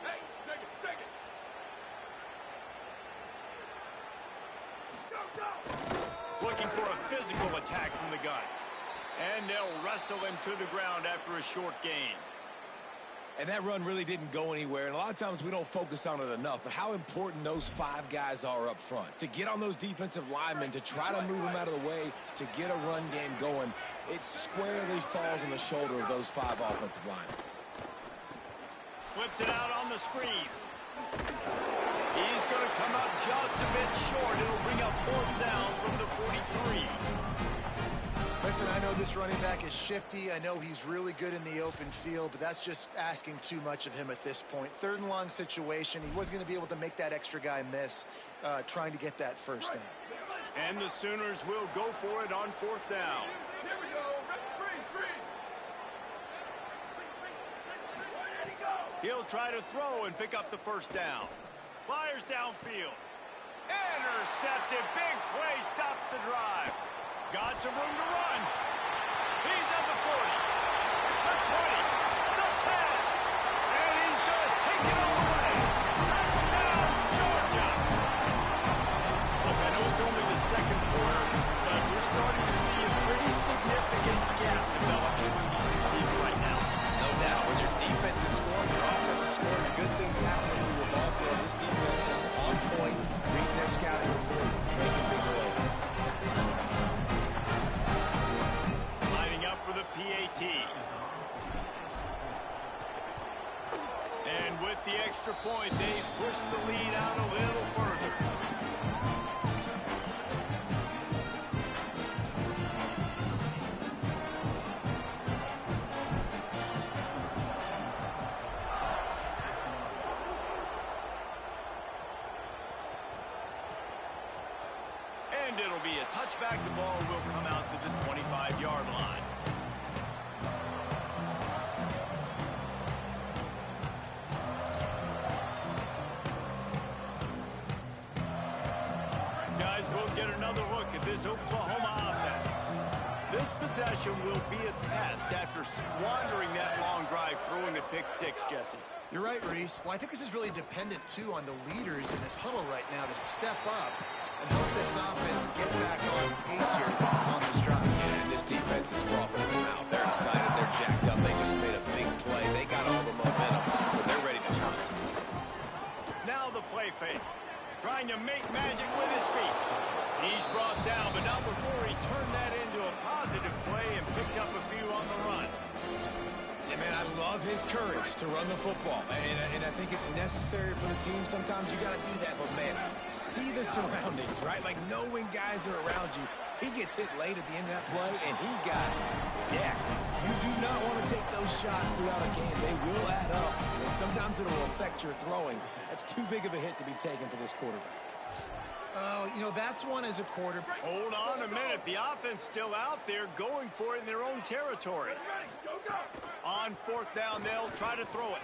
Hey, take it, take it. Go, go. Looking for a physical attack from the gun. And they'll wrestle him to the ground after a short gain. And that run really didn't go anywhere, and a lot of times we don't focus on it enough, but how important those 5 guys are up front. To get on those defensive linemen, to try to move them out of the way, to get a run game going, it squarely falls on the shoulder of those 5 offensive linemen. Flips it out on the screen. He's going to come up just a bit short. It'll bring up 4th down from the 43. Listen, I know this running back is shifty. I know he's really good in the open field, but that's just asking too much of him at this point. 3rd and long situation. He wasn't going to be able to make that extra guy miss trying to get that first down. And the Sooners will go for it on 4th down. Here we go. Freeze. He'll try to throw and pick up the 1st down. Fires downfield. Intercepted. Big play stops the drive. Got some room to run. He's at the 40, the 20, the 10, and he's going to take it all the way. Touchdown, Georgia. Look, I know it's only the 2nd quarter, but we're starting to see a pretty significant gap develop between these two teams right now. No doubt. When your defense is scoring, your offense is scoring, good things happen for your ball player. This defense on point, reading their scouting report, making big plays. For the PAT. And with the extra point, they push the lead out a little further. And it'll be a touchback. The ball will come out to the 25-yard line. We'll get another look at this Oklahoma offense. This possession will be a test after squandering that long drive, throwing a pick 6, Jesse. You're right, Reese. Well, I think this is really dependent, too, on the leaders in this huddle right now to step up and help this offense get back on pace here on this drive. Yeah, and this defense is frothing them out. They're excited. They're jacked up. They just made a big play. They got all the momentum, so they're ready to hunt. Now the play fake. Trying to make magic with his feet. He's brought down, but not before he turned that into a positive play and picked up a few on the run. And, man, I love his courage to run the football. And I think it's necessary for the team. Sometimes you got to do that. But, man, see the surroundings, right? Like, knowing guys are around you. He gets hit late at the end of that play, and he got decked. You do not want to take those shots throughout a game. They will add up, and sometimes it will affect your throwing. That's too big of a hit to be taken for this quarterback. Oh, you know, that's one as a quarterback. Hold on a minute. The offense still out there going for it in their own territory. Go. On 4th down, they'll try to throw it.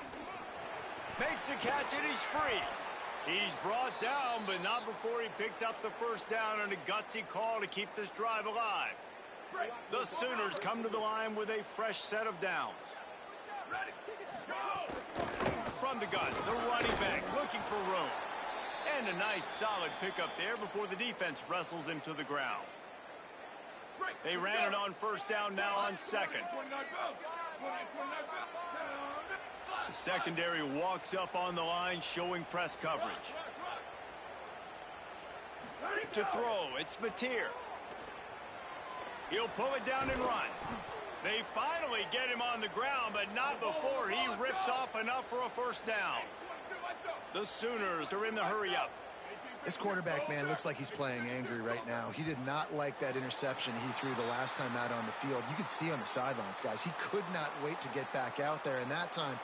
Makes the catch, and he's free. He's brought down, but not before he picks up the 1st down on a gutsy call to keep this drive alive. The Sooners come to the line with a fresh set of downs. From the gun, the running back looking for room. And a nice solid pickup there before the defense wrestles him to the ground. They ran it on 1st down, now on 2nd. The secondary walks up on the line, showing press coverage. To throw, it's Mateer. He'll pull it down and run. They finally get him on the ground, but not before he rips off enough for a 1st down. The Sooners are in the hurry-up. This quarterback, man, looks like he's playing angry right now. He did not like that interception he threw the last time out on the field. You could see on the sidelines, guys. He could not wait to get back out there, and that time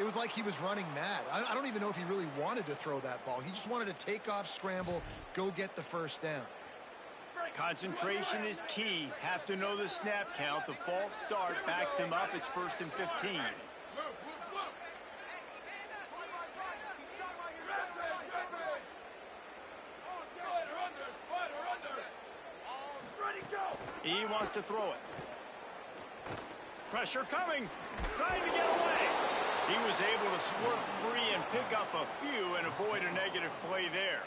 it was like he was running mad. I don't even know if he really wanted to throw that ball. He just wanted to take off, scramble, go get the 1st down. Concentration is key. Have to know the snap count. The false start backs him up. It's 1st and 15. He wants to throw it. Pressure coming. Trying to get away. He was able to squirt free and pick up a few and avoid a negative play there.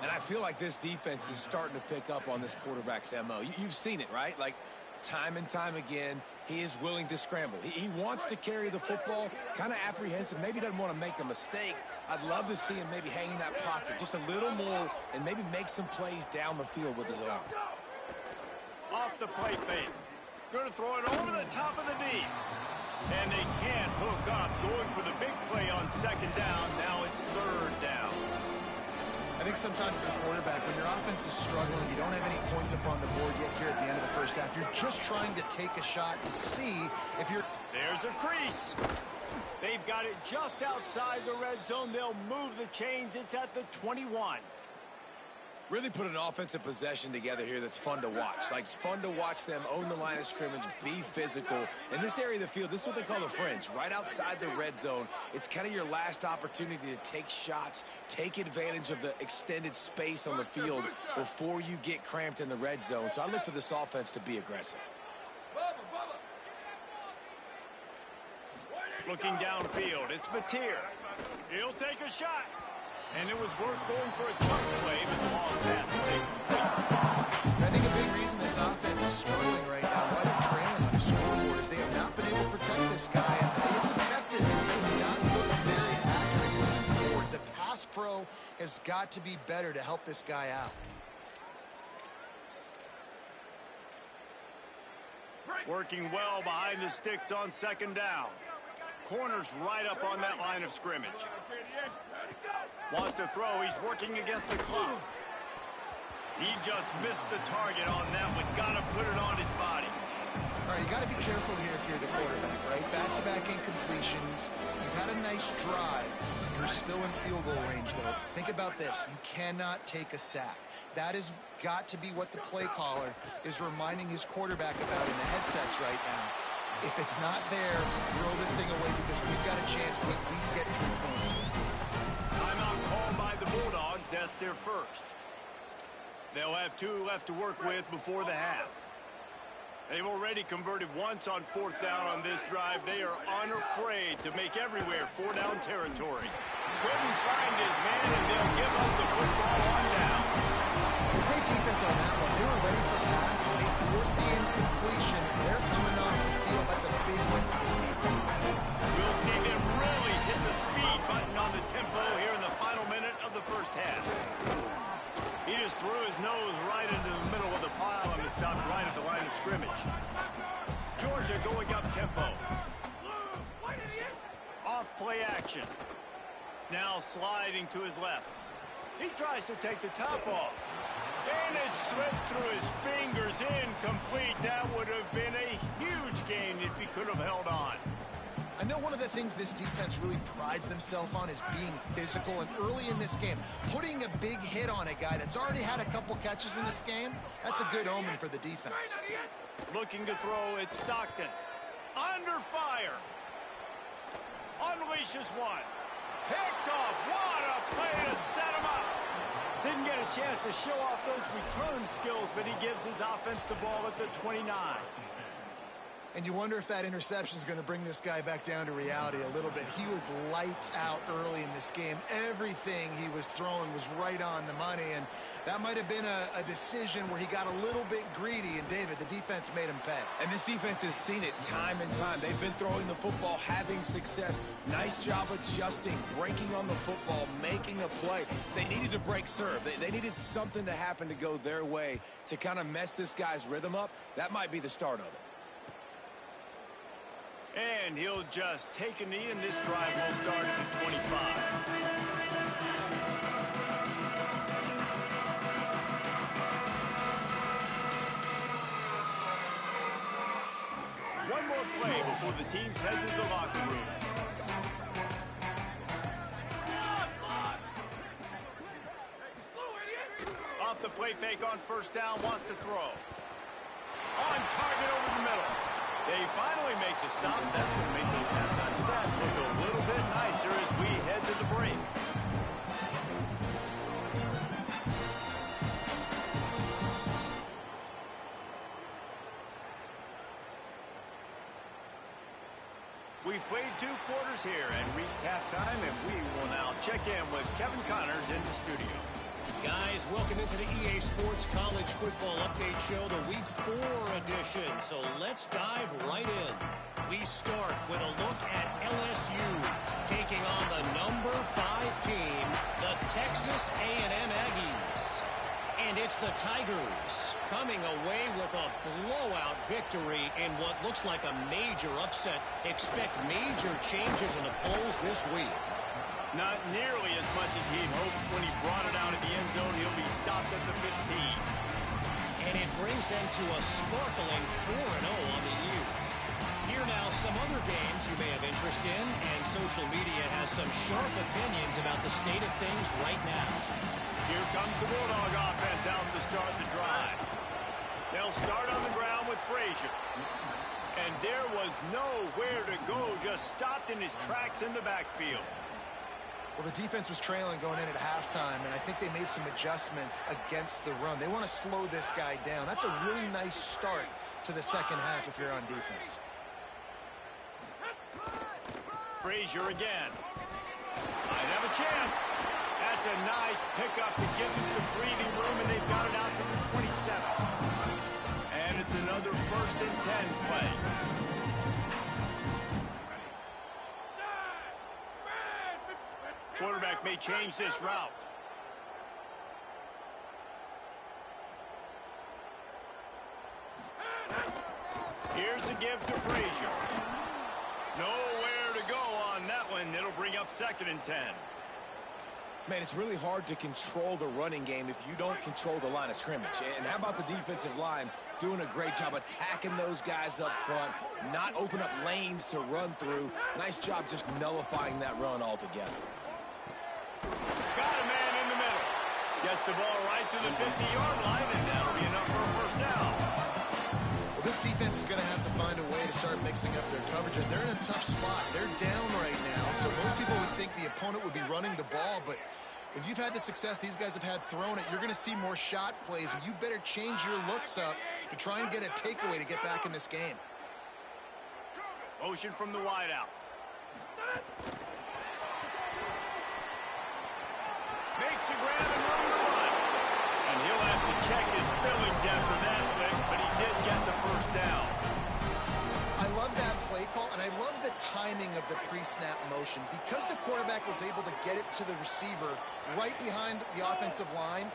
And I feel like this defense is starting to pick up on this quarterback's MO. You've seen it, right? Like, time and time again, he is willing to scramble. He wants to carry the football, kind of apprehensive, maybe doesn't want to make a mistake. I'd love to see him maybe hang in that pocket just a little more and maybe make some plays down the field with his arm. Off the play fake. Going to throw it over the top of the D. And they can't hook up, going for the big play on second down. Now it's third down. I think sometimes as a quarterback, when your offense is struggling, you don't have any points up on the board yet here at the end of the first half. You're just trying to take a shot to see if you're... There's a crease. They've got it just outside the red zone. They'll move the chains. It's at the 21. Really put an offensive possession together here that's fun to watch. Like, it's fun to watch them own the line of scrimmage, be physical. In this area of the field, this is what they call the fringe, right outside the red zone. It's kind of your last opportunity to take shots, take advantage of the extended space on the field before you get cramped in the red zone. So I look for this offense to be aggressive. Looking downfield, it's Mateer. He'll take a shot. And it was worth going for a chunk play, but the long pass is incomplete. I think a big reason this offense is struggling right now, why they're trailing on the scoreboard, is they have not been able to protect this guy. And it's effective because he not looked very accurate moving forward. The pass pro has got to be better to help this guy out. Working well behind the sticks on second down. Corner's right up on that line of scrimmage. Wants to throw. He's working against the clock. He just missed the target on that one. Got to put it on his body. All right, you got to be careful here if you're the quarterback, right? Back-to-back incompletions. You've had a nice drive. You're still in field goal range, though. Think about this. You cannot take a sack. That has got to be what the play caller is reminding his quarterback about in the headsets right now. If it's not there, throw this thing away because we've got a chance to at least get 3 points. Timeout called by the Bulldogs. That's their first. They'll have 2 left to work with before the half. They've already converted once on fourth down on this drive. They are unafraid to make everywhere 4-down territory. Couldn't find his man, and they'll give up the football on downs. Great defense on that one. They were ready for pass, and they forced the incompletion. They're coming off the field. That's a big win for this defense. We'll see them really hit the speed button on the tempo here in the final minute of the first half. He just threw his nose right into the middle of the pile and stopped right at the line of scrimmage. Georgia going up tempo. Off play action. Now sliding to his left. He tries to take the top off. And it slips through his fingers, incomplete. That would have been a huge gain if he could have held on. I know one of the things this defense really prides themselves on is being physical, and early in this game, putting a big hit on a guy that's already had a couple catches in this game, that's a good omen for the defense. Looking to throw, it's Stockton. Under fire. Unleashes one. Picked off. What a play to set him up. Didn't get a chance to show off those return skills, but he gives his offense the ball at the 29. And you wonder if that interception is going to bring this guy back down to reality a little bit. He was lights out early in this game. Everything he was throwing was right on the money, and that might have been a decision where he got a little bit greedy, and David, the defense made him pay. And this defense has seen it time and time. They've been throwing the football, having success. Nice job adjusting, breaking on the football, making a play. They needed to break serve. They needed something to happen to go their way to kind of mess this guy's rhythm up. That might be the start of it. And he'll just take a knee, and this drive will start at the 25. One more play before the teams head to the locker room. Off the play fake on first down, wants to throw. On target over the middle. They finally make the stop. That's going to make those halftime stats look a little bit nicer as we head to the break. We've played 2 quarters here and reached halftime, and we will now check in with Kevin Connors in the studio. Guys, welcome into the EA Sports College Football Update Show, the Week 4 edition. So let's dive right in. We start with a look at LSU taking on the number 5 team, the Texas A&M Aggies. And it's the Tigers coming away with a blowout victory in what looks like a major upset. Expect major changes in the polls this week. Not nearly as much as he'd hoped when he brought it out of the end zone. He'll be stopped at the 15. And it brings them to a sparkling 4-0 on the year. Here now, some other games you may have interest in, and social media has some sharp opinions about the state of things right now. Here comes the Bulldog offense out to start the drive. They'll start on the ground with Frazier. And there was nowhere to go, just stopped in his tracks in the backfield. Well, the defense was trailing going in at halftime, and I think they made some adjustments against the run. They want to slow this guy down. That's a really nice start to the second half if you're on defense. Frazier again. Might have a chance. That's a nice pickup to give them some breathing room, and they've got it out to the 27. And it's another 1st and 10 play. Quarterback may change this route. Here's a give to Frazier. Nowhere to go on that one. It'll bring up 2nd and 10. Man, it's really hard to control the running game if you don't control the line of scrimmage. And how about the defensive line doing a great job attacking those guys up front, not open up lanes to run through. Nice job just nullifying that run altogether. Got a man in the middle. Gets the ball right to the 50-yard line, and that'll be enough for a 1st down. Well, this defense is going to have to find a way to start mixing up their coverages. They're in a tough spot. They're down right now, so most people would think the opponent would be running the ball, but when you've had the success these guys have had throwing it, you're going to see more shot plays, and you better change your looks up to try and get a takeaway to get back in this game. Motion from the wideout. Makes a grab and room to run. And he'll have to check his feelings after that lick, but he did get the 1st down. I love that play call, and I love the timing of the pre-snap motion. Because the quarterback was able to get it to the receiver right behind the offensive line,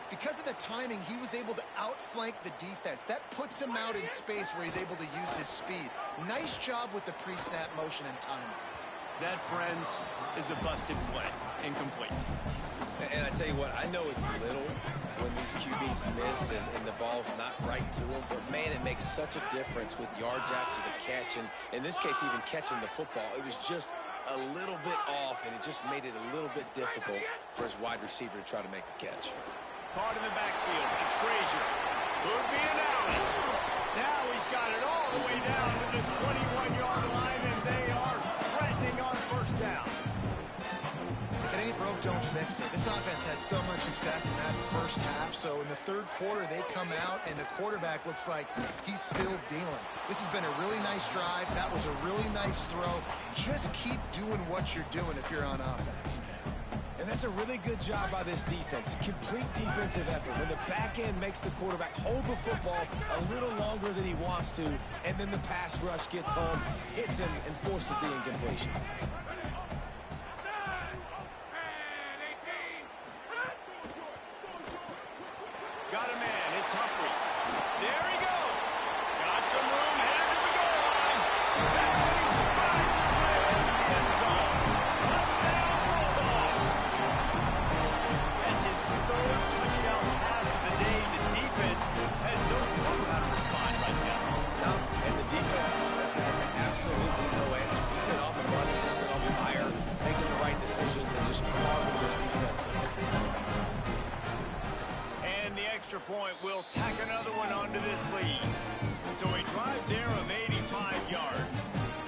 because of the timing, he was able to outflank the defense. That puts him out in space where he's able to use his speed. Nice job with the pre-snap motion and timing. That, friends, is a busted play. Incomplete. And I tell you what, I know it's little when these QBs miss and the ball's not right to them, but man, it makes such a difference with yards after the catch, and in this case, even catching the football. It was just a little bit off, and it just made it a little bit difficult for his wide receiver to try to make the catch. Caught in the backfield. It's Frazier. Could be an alley. Now he's got it all the way down to the 21-yard line, and they are threatening on 1st down. If it ain't broke, don't fix it. This offense had so much success in that 1st half, so in the 3rd quarter, they come out, and the quarterback looks like he's still dealing. This has been a really nice drive. That was a really nice throw. Just keep doing what you're doing if you're on offense. And that's a really good job by this defense. Complete defensive effort. When the back end makes the quarterback hold the football a little longer than he wants to, and then the pass rush gets home, hits him, and forces the incompletion. Got a man. It's Humphries. There he goes. Got some room headed to the goal line. And he strides his way into the end zone. Touchdown, Bulldog. That's his 3rd touchdown pass of the day. The defense has no clue how to respond right now. No, and the defense has had absolutely no answer. He's been on the money. He's been on fire, making the right decisions, and just carving this defense up. And the extra point will tack another one onto this lead. So a drive there of 85 yards.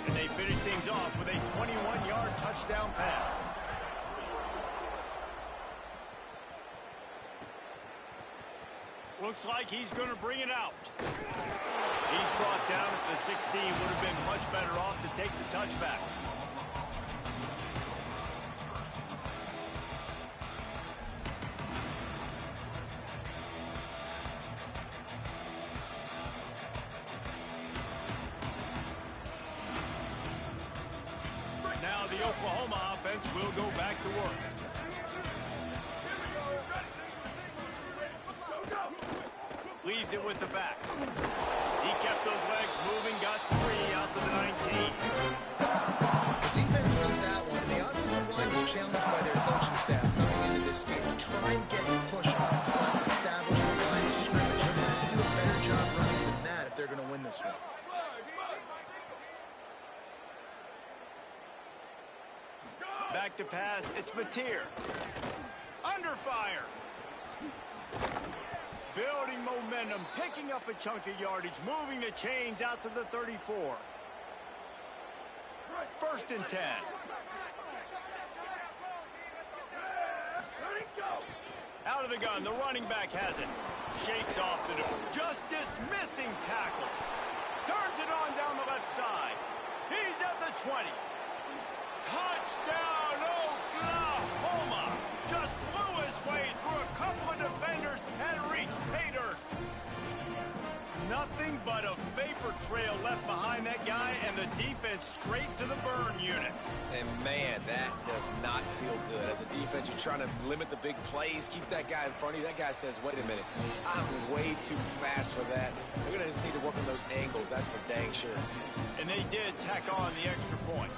And they finish things off with a 21-yard touchdown pass. Looks like he's going to bring it out. He's brought down at the 16. Would have been much better off to take the touchback. Now the Oklahoma offense will go back to work. Leaves it with the back. He kept those legs moving, got 3 out to the 19. The defense wins that one, and the offensive line was challenged by their coaching staff coming into this game to try and get push up front, establish the line of scrimmage. They're going to have to do a better job running than that if they're going to win this one. Back to pass, it's Mateer. Under fire. Building momentum, picking up a chunk of yardage, moving the chains out to the 34. 1st and 10. Out of the gun, the running back has it. Shakes off the door, just dismissing tackles. Turns it on down the left side. He's at the 20. Touchdown, Oklahoma! Just blew his way through a couple of defenders and reached pay dirt. Nothing but a vapor trail left behind that guy, and the defense straight to the burn unit. And man, that does not feel good. As a defense, you're trying to limit the big plays, keep that guy in front of you. That guy says, wait a minute, I'm way too fast for that. We're going to just need to work on those angles. That's for dang sure. And they did tack on the extra point.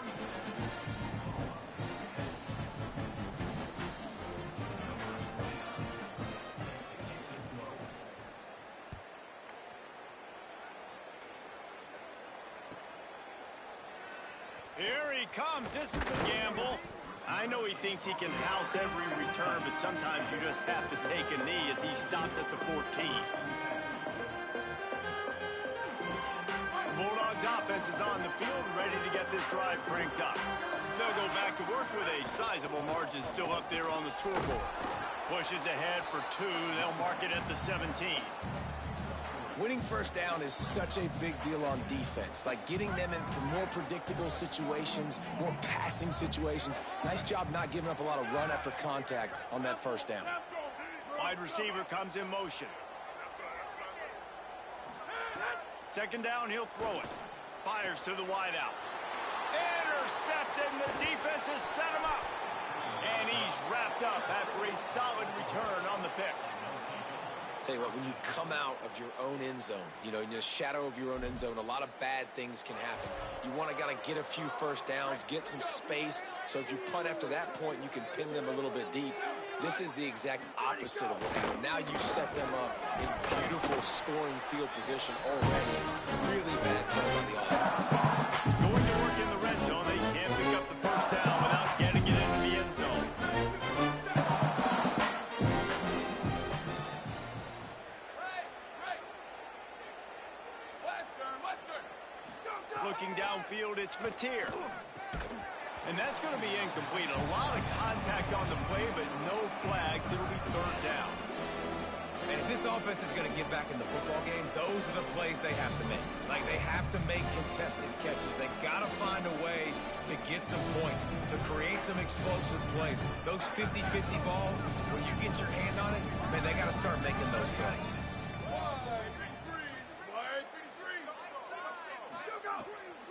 Here he comes. This is a gamble. I know he thinks he can house every return, but sometimes you just have to take a knee as he stopped at the 14. The Bulldogs offense is on the field, ready to get this drive cranked up. They'll go back to work with a sizable margin still up there on the scoreboard. Pushes ahead for 2. They'll mark it at the 17. Winning first down is such a big deal on defense. Like getting them into more predictable situations, more passing situations. Nice job not giving up a lot of run after contact on that first down. Wide receiver comes in motion. 2nd down, he'll throw it. Fires to the wideout. Intercepted, and the defense has set him up. And he's wrapped up after a solid return on the pick. Tell you what, when you come out of your own end zone, you know, in the shadow of your own end zone, a lot of bad things can happen. You want to get a few first downs, get some space, so if you punt after that point, you can pin them a little bit deep. This is the exact opposite of what happened. Now you set them up in beautiful scoring field position already. Really bad play by the offense. Going to work in the red zone, they can't pick up the first down without getting it into the end zone. Looking downfield, it's Mateer. And that's going to be incomplete. A lot of contact on the play, but no flags. It'll be 3rd down. And if this offense is going to get back in the football game, those are the plays they have to make. Like, they have to make contested catches. They got to find a way to get some points, to create some explosive plays. Those 50-50 balls, when you get your hand on it, man, they got to start making those plays.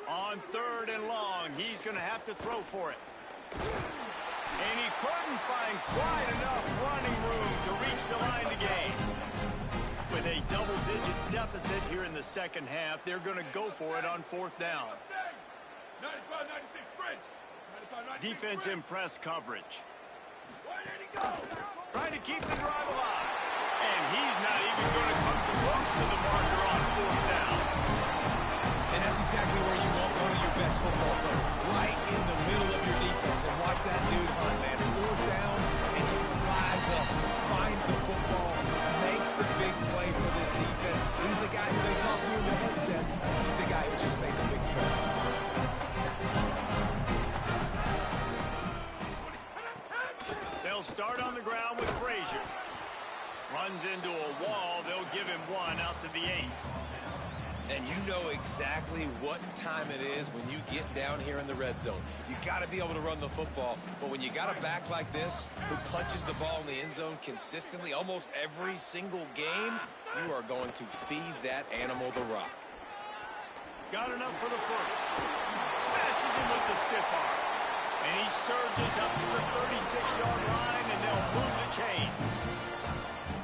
On 3rd and long, he's going to have to throw for it. And he couldn't find quite enough running room to reach the line to gain. With a double-digit deficit here in the 2nd half, they're going to go for it on 4th down. 95-96 Defense in press coverage. Trying to keep the drive alive. And he's not even going to come close to the marker on 4th down. And that's exactly where you want one of your best football players, right in the middle of your defense. And watch that dude hunt, man. 4th down, and he flies up, finds the football, makes the big play for this defense. He's the guy who they talk to in the headset. He's the guy who just made the big play. They'll start on the ground with Frazier. Runs into a wall. They'll give him 1 out to the 8. And you know exactly what time it is when you get down here in the red zone. You got to be able to run the football. But when you got a back like this who punches the ball in the end zone consistently almost every single game, you are going to feed that animal the rock. Got enough for the first. Smashes him with the stiff arm. And he surges up to the 36-yard line, and they'll move the chain.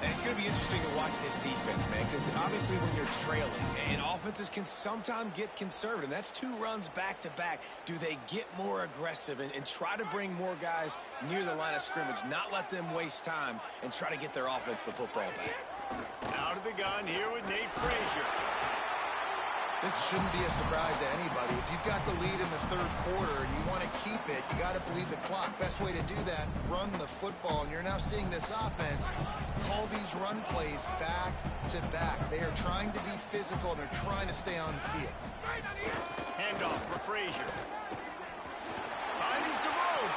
And it's going to be interesting to watch this defense, man, because obviously when you're trailing, and offenses can sometimes get conservative. That's 2 runs back-to-back. Do they get more aggressive and try to bring more guys near the line of scrimmage, not let them waste time, and try to get their offense the football back? Out of the gun here with Nate Frazier. This shouldn't be a surprise to anybody. If you've got the lead in the third quarter and you want to keep it, you got to bleed the clock. Best way to do that, run the football. And you're now seeing this offense call these run plays back to back. They are trying to be physical, and they're trying to stay on the field. Handoff for Frazier. Finding some room.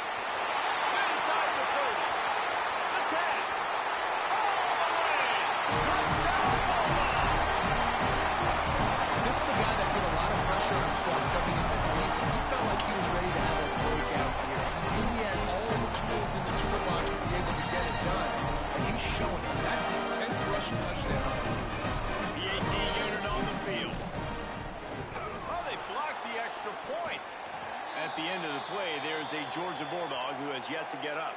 Inside the 30. Attack. All the way. Touchdown, Bulldogs. This is a guy that put a lot of pressure on himself coming into this season. He felt like he was ready to have a breakout year. And he had all the tools in the toolbox to be able to get it done. And he's showing it. That's his 10th rushing touchdown on the season. The 18 unit on the field. Oh, they blocked the extra point. At the end of the play, there's a Georgia Bulldog who has yet to get up.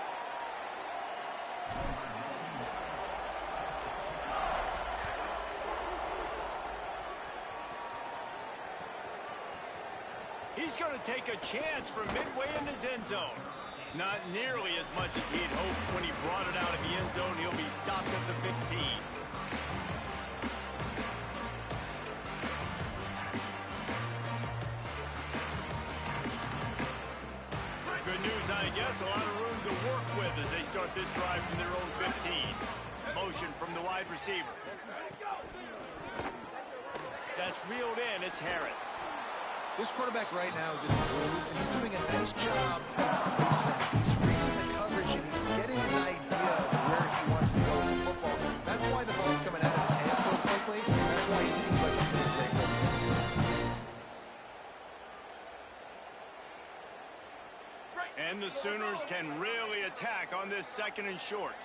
He's going to take a chance from midway in his end zone. Not nearly as much as he'd hoped when he brought it out of the end zone. He'll be stopped at the 15. Good news, I guess. A lot of room to work with as they start this drive from their own 15. Motion from the wide receiver. That's reeled in. It's Harris. This quarterback right now is in a groove, and he's doing a nice job. He's reading the coverage, and he's getting an idea of where he wants to go with the football. That's why the ball's coming out of his hands so quickly. That's why he seems like he's in a great rhythm. And the Sooners can really attack on this 2nd and short.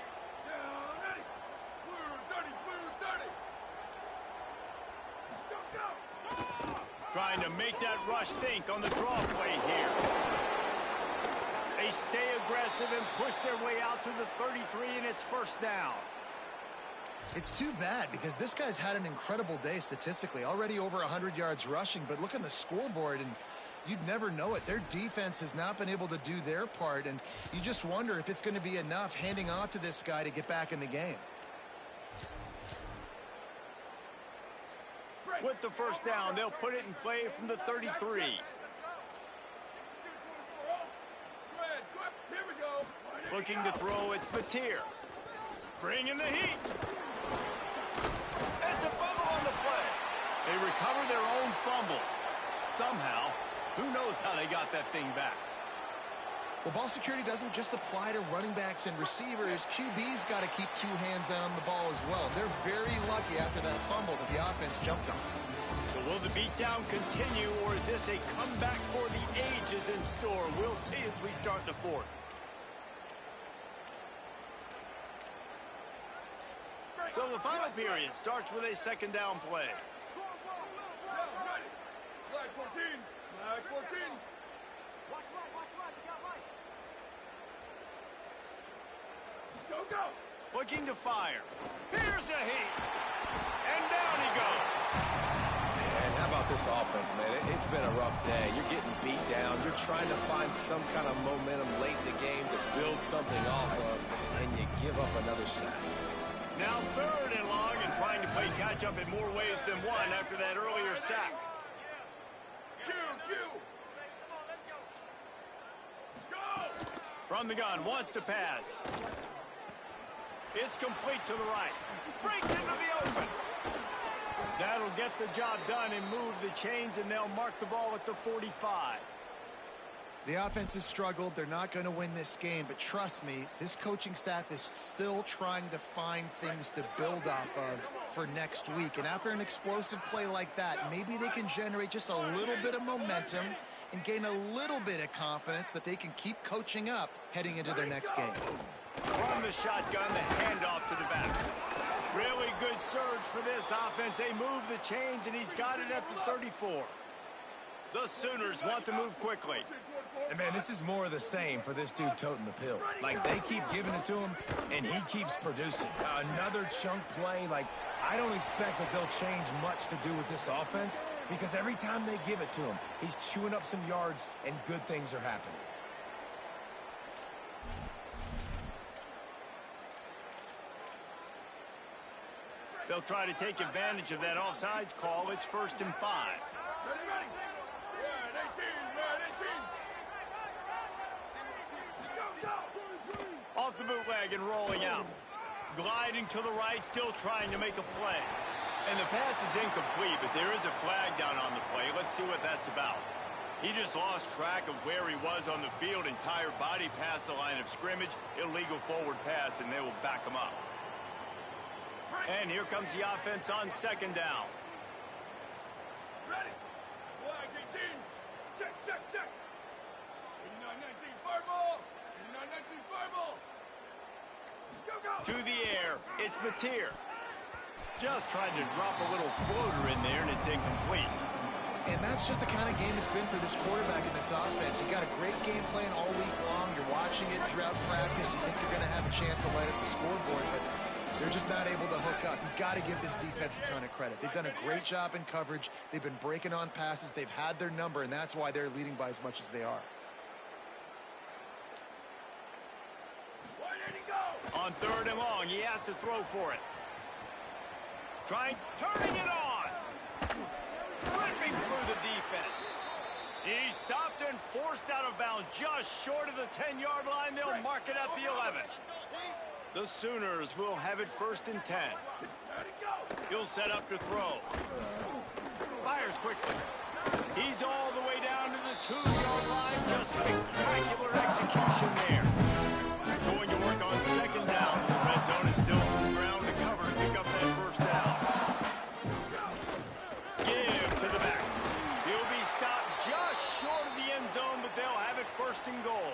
Trying to make that rush think on the draw play here. They stay aggressive and push their way out to the 33, and it's first down. It's too bad because this guy's had an incredible day statistically. Already over 100 yards rushing, but look on the scoreboard, and you'd never know it. Their defense has not been able to do their part, and you just wonder if it's going to be enough handing off to this guy to get back in the game. With the first down, they'll put it in play from the 33. Looking to throw, it's Mateer. Bringing the heat. It's a fumble on the play. They recover their own fumble. Somehow, who knows how they got that thing back. Well, ball security doesn't just apply to running backs and receivers. QB's got to keep 2 hands on the ball as well. They're very lucky after that fumble that the offense jumped on. So will the beatdown continue, or is this a comeback for the ages in store? We'll see as we start the 4th. So the final period starts with a 2nd down play. Flag 14. Flag 14. Go, go. Looking to fire. Here's a heat. And down he goes. Man, how about this offense, man? It's been a rough day. You're getting beat down. You're trying to find some kind of momentum late in the game to build something off of, and you give up another sack. Now 3rd and long and trying to play catch-up in more ways than one after that earlier sack. Q. Go. From the gun, wants to pass. It's complete to the right. Breaks into the open. That'll get the job done and move the chains, and they'll mark the ball at the 45. The offense has struggled. They're not going to win this game, but trust me, this coaching staff is still trying to find things to build off of for next week. And after an explosive play like that, maybe they can generate just a little bit of momentum and gain a little bit of confidence that they can keep coaching up heading into their next game. From the shotgun, the handoff to the back. Really good surge for this offense. They move the chains, and he's got it at the 34. The Sooners want to move quickly. And, man, this is more of the same for this dude toting the pill. Like, they keep giving it to him, and he keeps producing. Another chunk play. Like, I don't expect that they'll change much to do with this offense because every time they give it to him, he's chewing up some yards, and good things are happening. They'll try to take advantage of that offsides call. It's 1st and 5. Ready, ready. Red 18, red 18. Go, go. Off the bootleg and rolling out. Gliding to the right, still trying to make a play. And the pass is incomplete, but there is a flag down on the play. Let's see what that's about. He just lost track of where he was on the field. Entire body past the line of scrimmage. Illegal forward pass, and they will back him up. And here comes the offense on 2nd down. Ready. Flag 18. Check, check, check. 89-19, fire ball. 89-19, fire ball. Go, go. To the air, it's Mateer. Just tried to drop a little floater in there, and it's incomplete. And that's just the kind of game it's been for this quarterback in this offense. You got a great game plan all week long. You're watching it throughout practice. You think you're going to have a chance to light up the scoreboard, but they're just not able to hook up. You've got to give this defense a ton of credit. They've done a great job in coverage. They've been breaking on passes. They've had their number, and that's why they're leading by as much as they are. Why did he go? On 3rd and long, he has to throw for it. Turning it on. Ripping through the defense. He's stopped and forced out of bounds just short of the 10-yard line. They'll mark it at the 11. The Sooners will have it 1st and 10. Ready, go. He'll set up to throw. Fires quickly. He's all the way down to the 2-yard line. Just spectacular execution there. Going to work on 2nd down. The red zone is still some ground to cover to pick up that 1st down. Give to the back. He'll be stopped just short of the end zone, but they'll have it 1st and goal.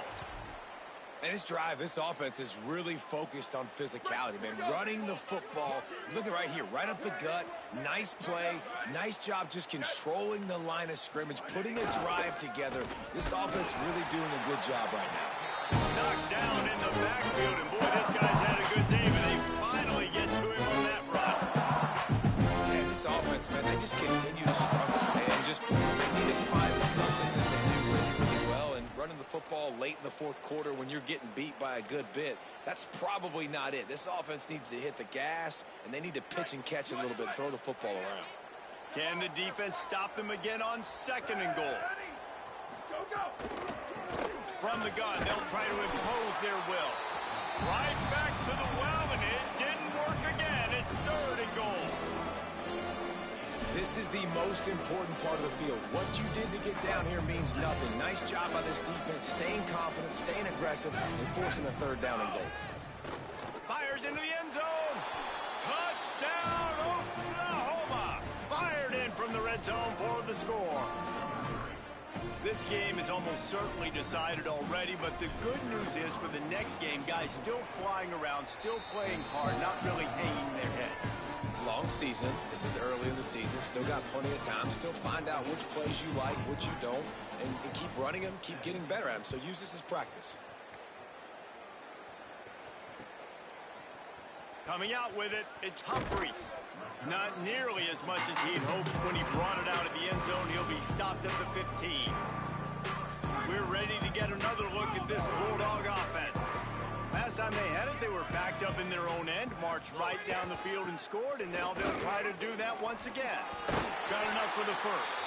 And this drive, this offense is really focused on physicality, man. Running the football. Look at right here, right up the gut. Nice play. Nice job just controlling the line of scrimmage, putting a drive together. This offense really doing a good job right now. Knocked down in the backfield, and boy, this guy's had a good day, but they finally get to him on that run. Yeah, this offense, man, they just continue to struggle. And just, they need to find something that they do really, really well. And running the football late in the 4th quarter when you're getting beat by a good bit, that's probably not it. This offense needs to hit the gas, and they need to pitch and catch a little bit, throw the football around. Can the defense stop them again on 2nd and goal? Go, go. From the gun, they'll try to impose their will. Right back to the well, and it didn't work again. It's 3rd and goal. This is the most important part of the field. What you did to get down here means nothing. Nice job by this defense, staying confident, staying aggressive, and forcing a 3rd down and goal. Fires into the end zone. Touchdown, Oklahoma. Fired in from the red zone for the score. This game is almost certainly decided already, but the good news is for the next game, guys still flying around, still playing hard, not really hanging their heads. Long season. This is early in the season. Still got plenty of time. Still find out which plays you like, which you don't, and keep running them, keep getting better at them. So use this as practice. Coming out with it, it's Humphries. Not nearly as much as he'd hoped when he brought it out of the end zone. He'll be stopped at the 15. We're ready to get another look at this Bulldog offense. Last time they had it, they were backed up in their own end, marched right down the field and scored, and now they'll try to do that once again. Got enough for the 1st.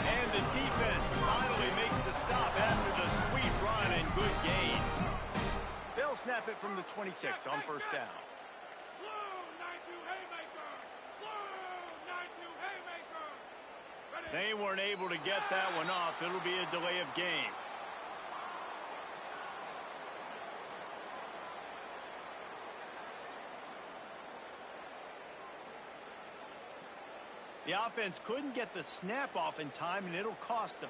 And the defense finally makes the stop after the sweet run and good gain. They'll snap it from the 26 on 1st down. They weren't able to get that one off. It'll be a delay of game. The offense couldn't get the snap off in time, and it'll cost them.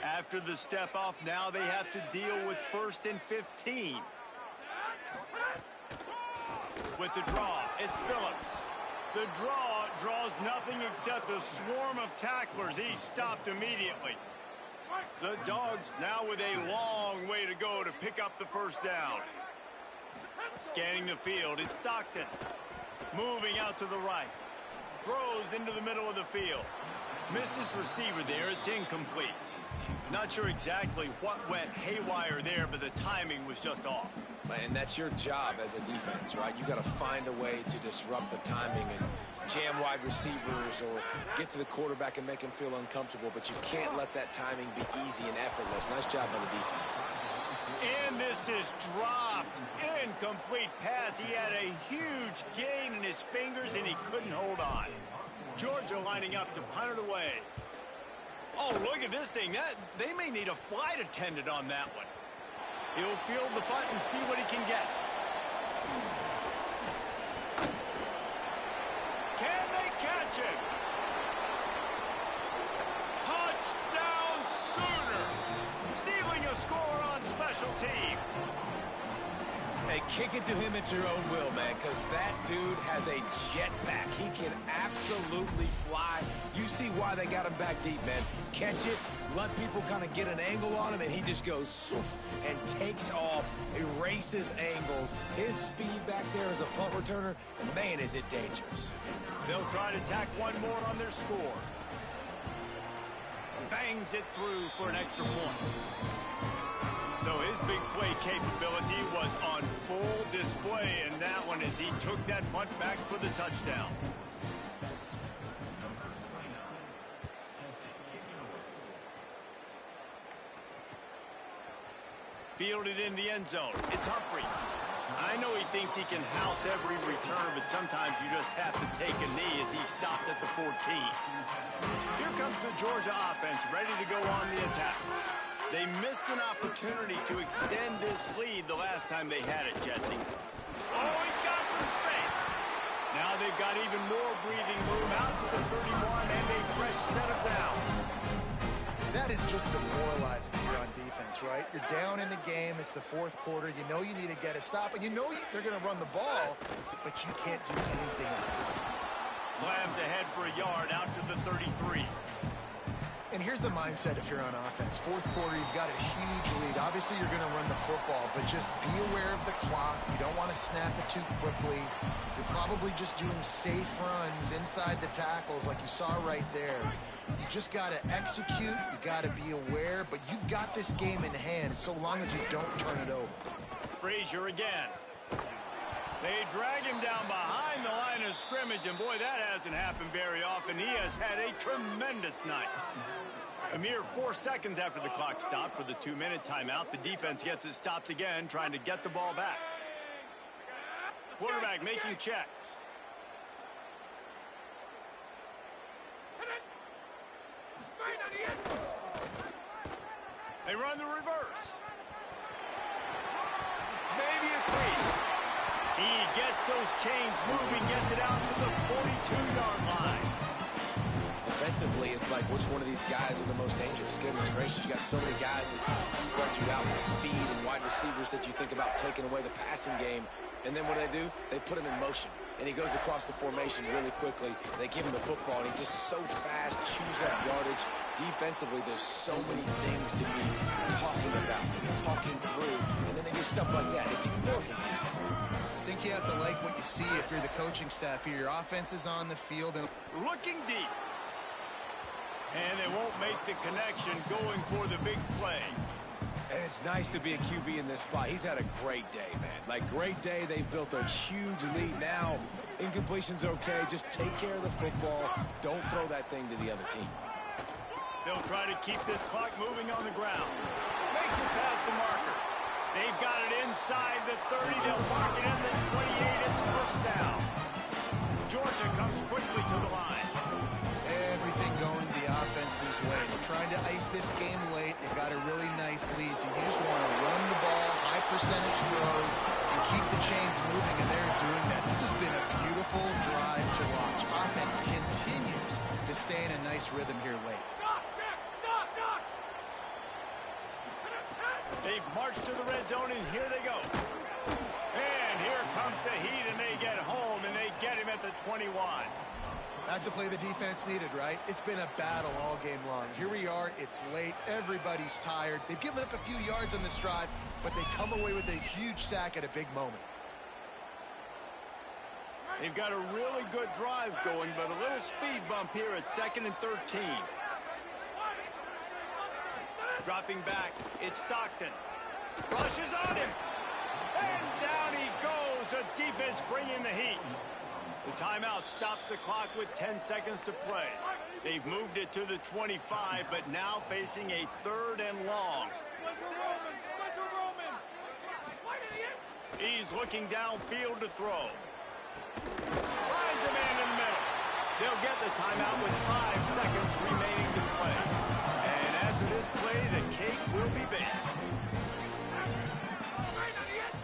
After the step off, now they have to deal with 1st and 15. with the draw. It's Phillips. The draw draws nothing except a swarm of tacklers. He's stopped immediately. The Dogs now with a long way to go to pick up the first down. Scanning the field, it's Stockton. Moving out to the right. Throws into the middle of the field. Missed his receiver there. It's incomplete. Not sure exactly what went haywire there, but the timing was just off. And that's your job as a defense, right? You got to find a way to disrupt the timing and jam wide receivers or get to the quarterback and make him feel uncomfortable, but you can't let that timing be easy and effortless. Nice job by the defense. And this is dropped. Incomplete pass. He had a huge gain in his fingers, and he couldn't hold on. Georgia lining up to punt it away. Oh, look at this thing. They may need a flight attendant on that one. He'll field the punt and see what he can get. Can they catch it? Touchdown Sooners! Stealing a score on special teams. Hey, kick it to him at your own will, man, because that dude has a jetpack. He can absolutely fly. You see why they got him back deep, man. Catch it, let people kind of get an angle on him, and he just goes soof and takes off, erases angles. His speed back there as a punt returner, and man, is it dangerous. They'll try to tack one more on their score. Bangs it through for an extra point. So his big play capability was on full display in that one as he took that punt back for the touchdown. Fielded in the end zone. It's Humphries. I know he thinks he can house every return, but sometimes you just have to take a knee as he stopped at the 14. Here comes the Georgia offense ready to go on the attack. They missed an opportunity to extend this lead the last time they had it, Jesse. Oh, he's got some space. Now they've got even more breathing room out to the 31 and a fresh set of downs. That is just demoralizing here on defense, right? You're down in the game. It's the fourth quarter. You know you need to get a stop, and you know they're going to run the ball, but you can't do anything about it. Slams ahead for a yard out to the 33. And here's the mindset if you're on offense. Fourth quarter, you've got a huge lead. Obviously, you're going to run the football, but just be aware of the clock. You don't want to snap it too quickly. You're probably just doing safe runs inside the tackles like you saw right there. You just got to execute. You got to be aware, but you've got this game in hand so long as you don't turn it over. Frazier again. They drag him down behind the line of scrimmage, and boy, that hasn't happened very often. He has had a tremendous night. A mere 4 seconds after the clock stopped for the 2-minute timeout, the defense gets it stopped again, trying to get the ball back. Quarterback making checks. They run the reverse. Maybe a crease. He gets those chains moving, gets it out to the 42-yard line. Defensively, it's like which one of these guys are the most dangerous. Goodness gracious, you got so many guys that spread you out with speed and wide receivers that you think about taking away the passing game. And then what do? They put him in motion. And he goes across the formation really quickly. They give him the football, and he just so fast chews up yardage. Defensively, there's so many things to be talking about, to be talking through. And then they do stuff like that. It's even more confusing. I think you have to like what you see if you're the coaching staff here. Your offense is on the field. And looking deep. And they won't make the connection going for the big play. And it's nice to be a QB in this spot. He's had a great day, man. Like, great day. They've built a huge lead now. Incompletion's okay. Just take care of the football. Don't throw that thing to the other team. They'll try to keep this clock moving on the ground. Makes it past the marker. They've got it inside the 30. They'll mark it in the 28. It's first down. Georgia comes quickly to the line. Everything going the offense's way. They're trying to ice this game late. They've got a really nice lead, so you just want to run the ball, high percentage throws, and keep the chains moving, and they're doing that. This has been a beautiful drive to watch. Offense continues to stay in a nice rhythm here late. They've marched to the red zone, and here they go. And here comes the heat, and they get home, and they get him at the 21. That's a play the defense needed, right? It's been a battle all game long. Here we are. It's late. Everybody's tired. They've given up a few yards on this drive, but they come away with a huge sack at a big moment. They've got a really good drive going, but a little speed bump here at 2nd and 13. Dropping back, it's Stockton. Rushes on him. And down he goes. The defense bringing the heat. The timeout stops the clock with 10 seconds to play. They've moved it to the 25, but now facing a 3rd and long. He's looking downfield to throw. Finds a man in the middle. They'll get the timeout with 5 seconds remaining to play. And after this play, the cake will be baked.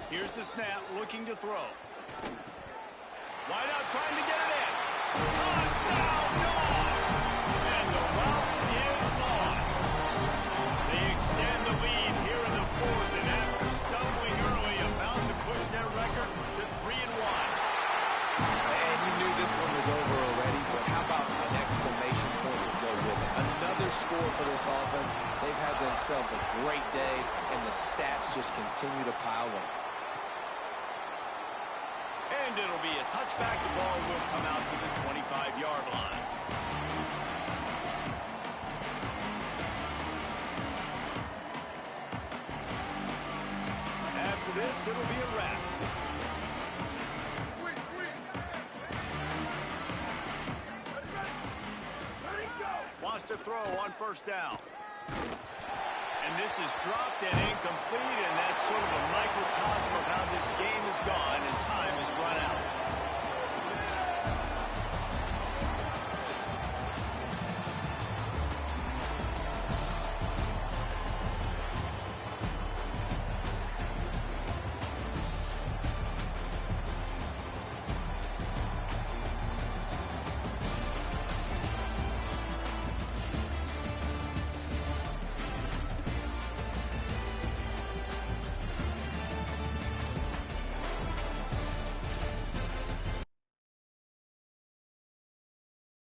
Here's the snap, looking to throw. Wide out, trying to get it in. Touchdown, Dogs! And the route is on. They extend the lead here in the 4th, and after stumbling early, about to push their record to 3-1. And you knew this one was over already, but how about an exclamation point to go with it? Another score for this offense. They've had themselves a great day, and the stats just continue to pile up. And it'll be a touchback. The ball will come out to the 25-yard line. After this, it'll be a wrap. Wants to throw on 1st down. And this is dropped and incomplete, and that's sort of a microcosm of how this game has gone, and time has run out.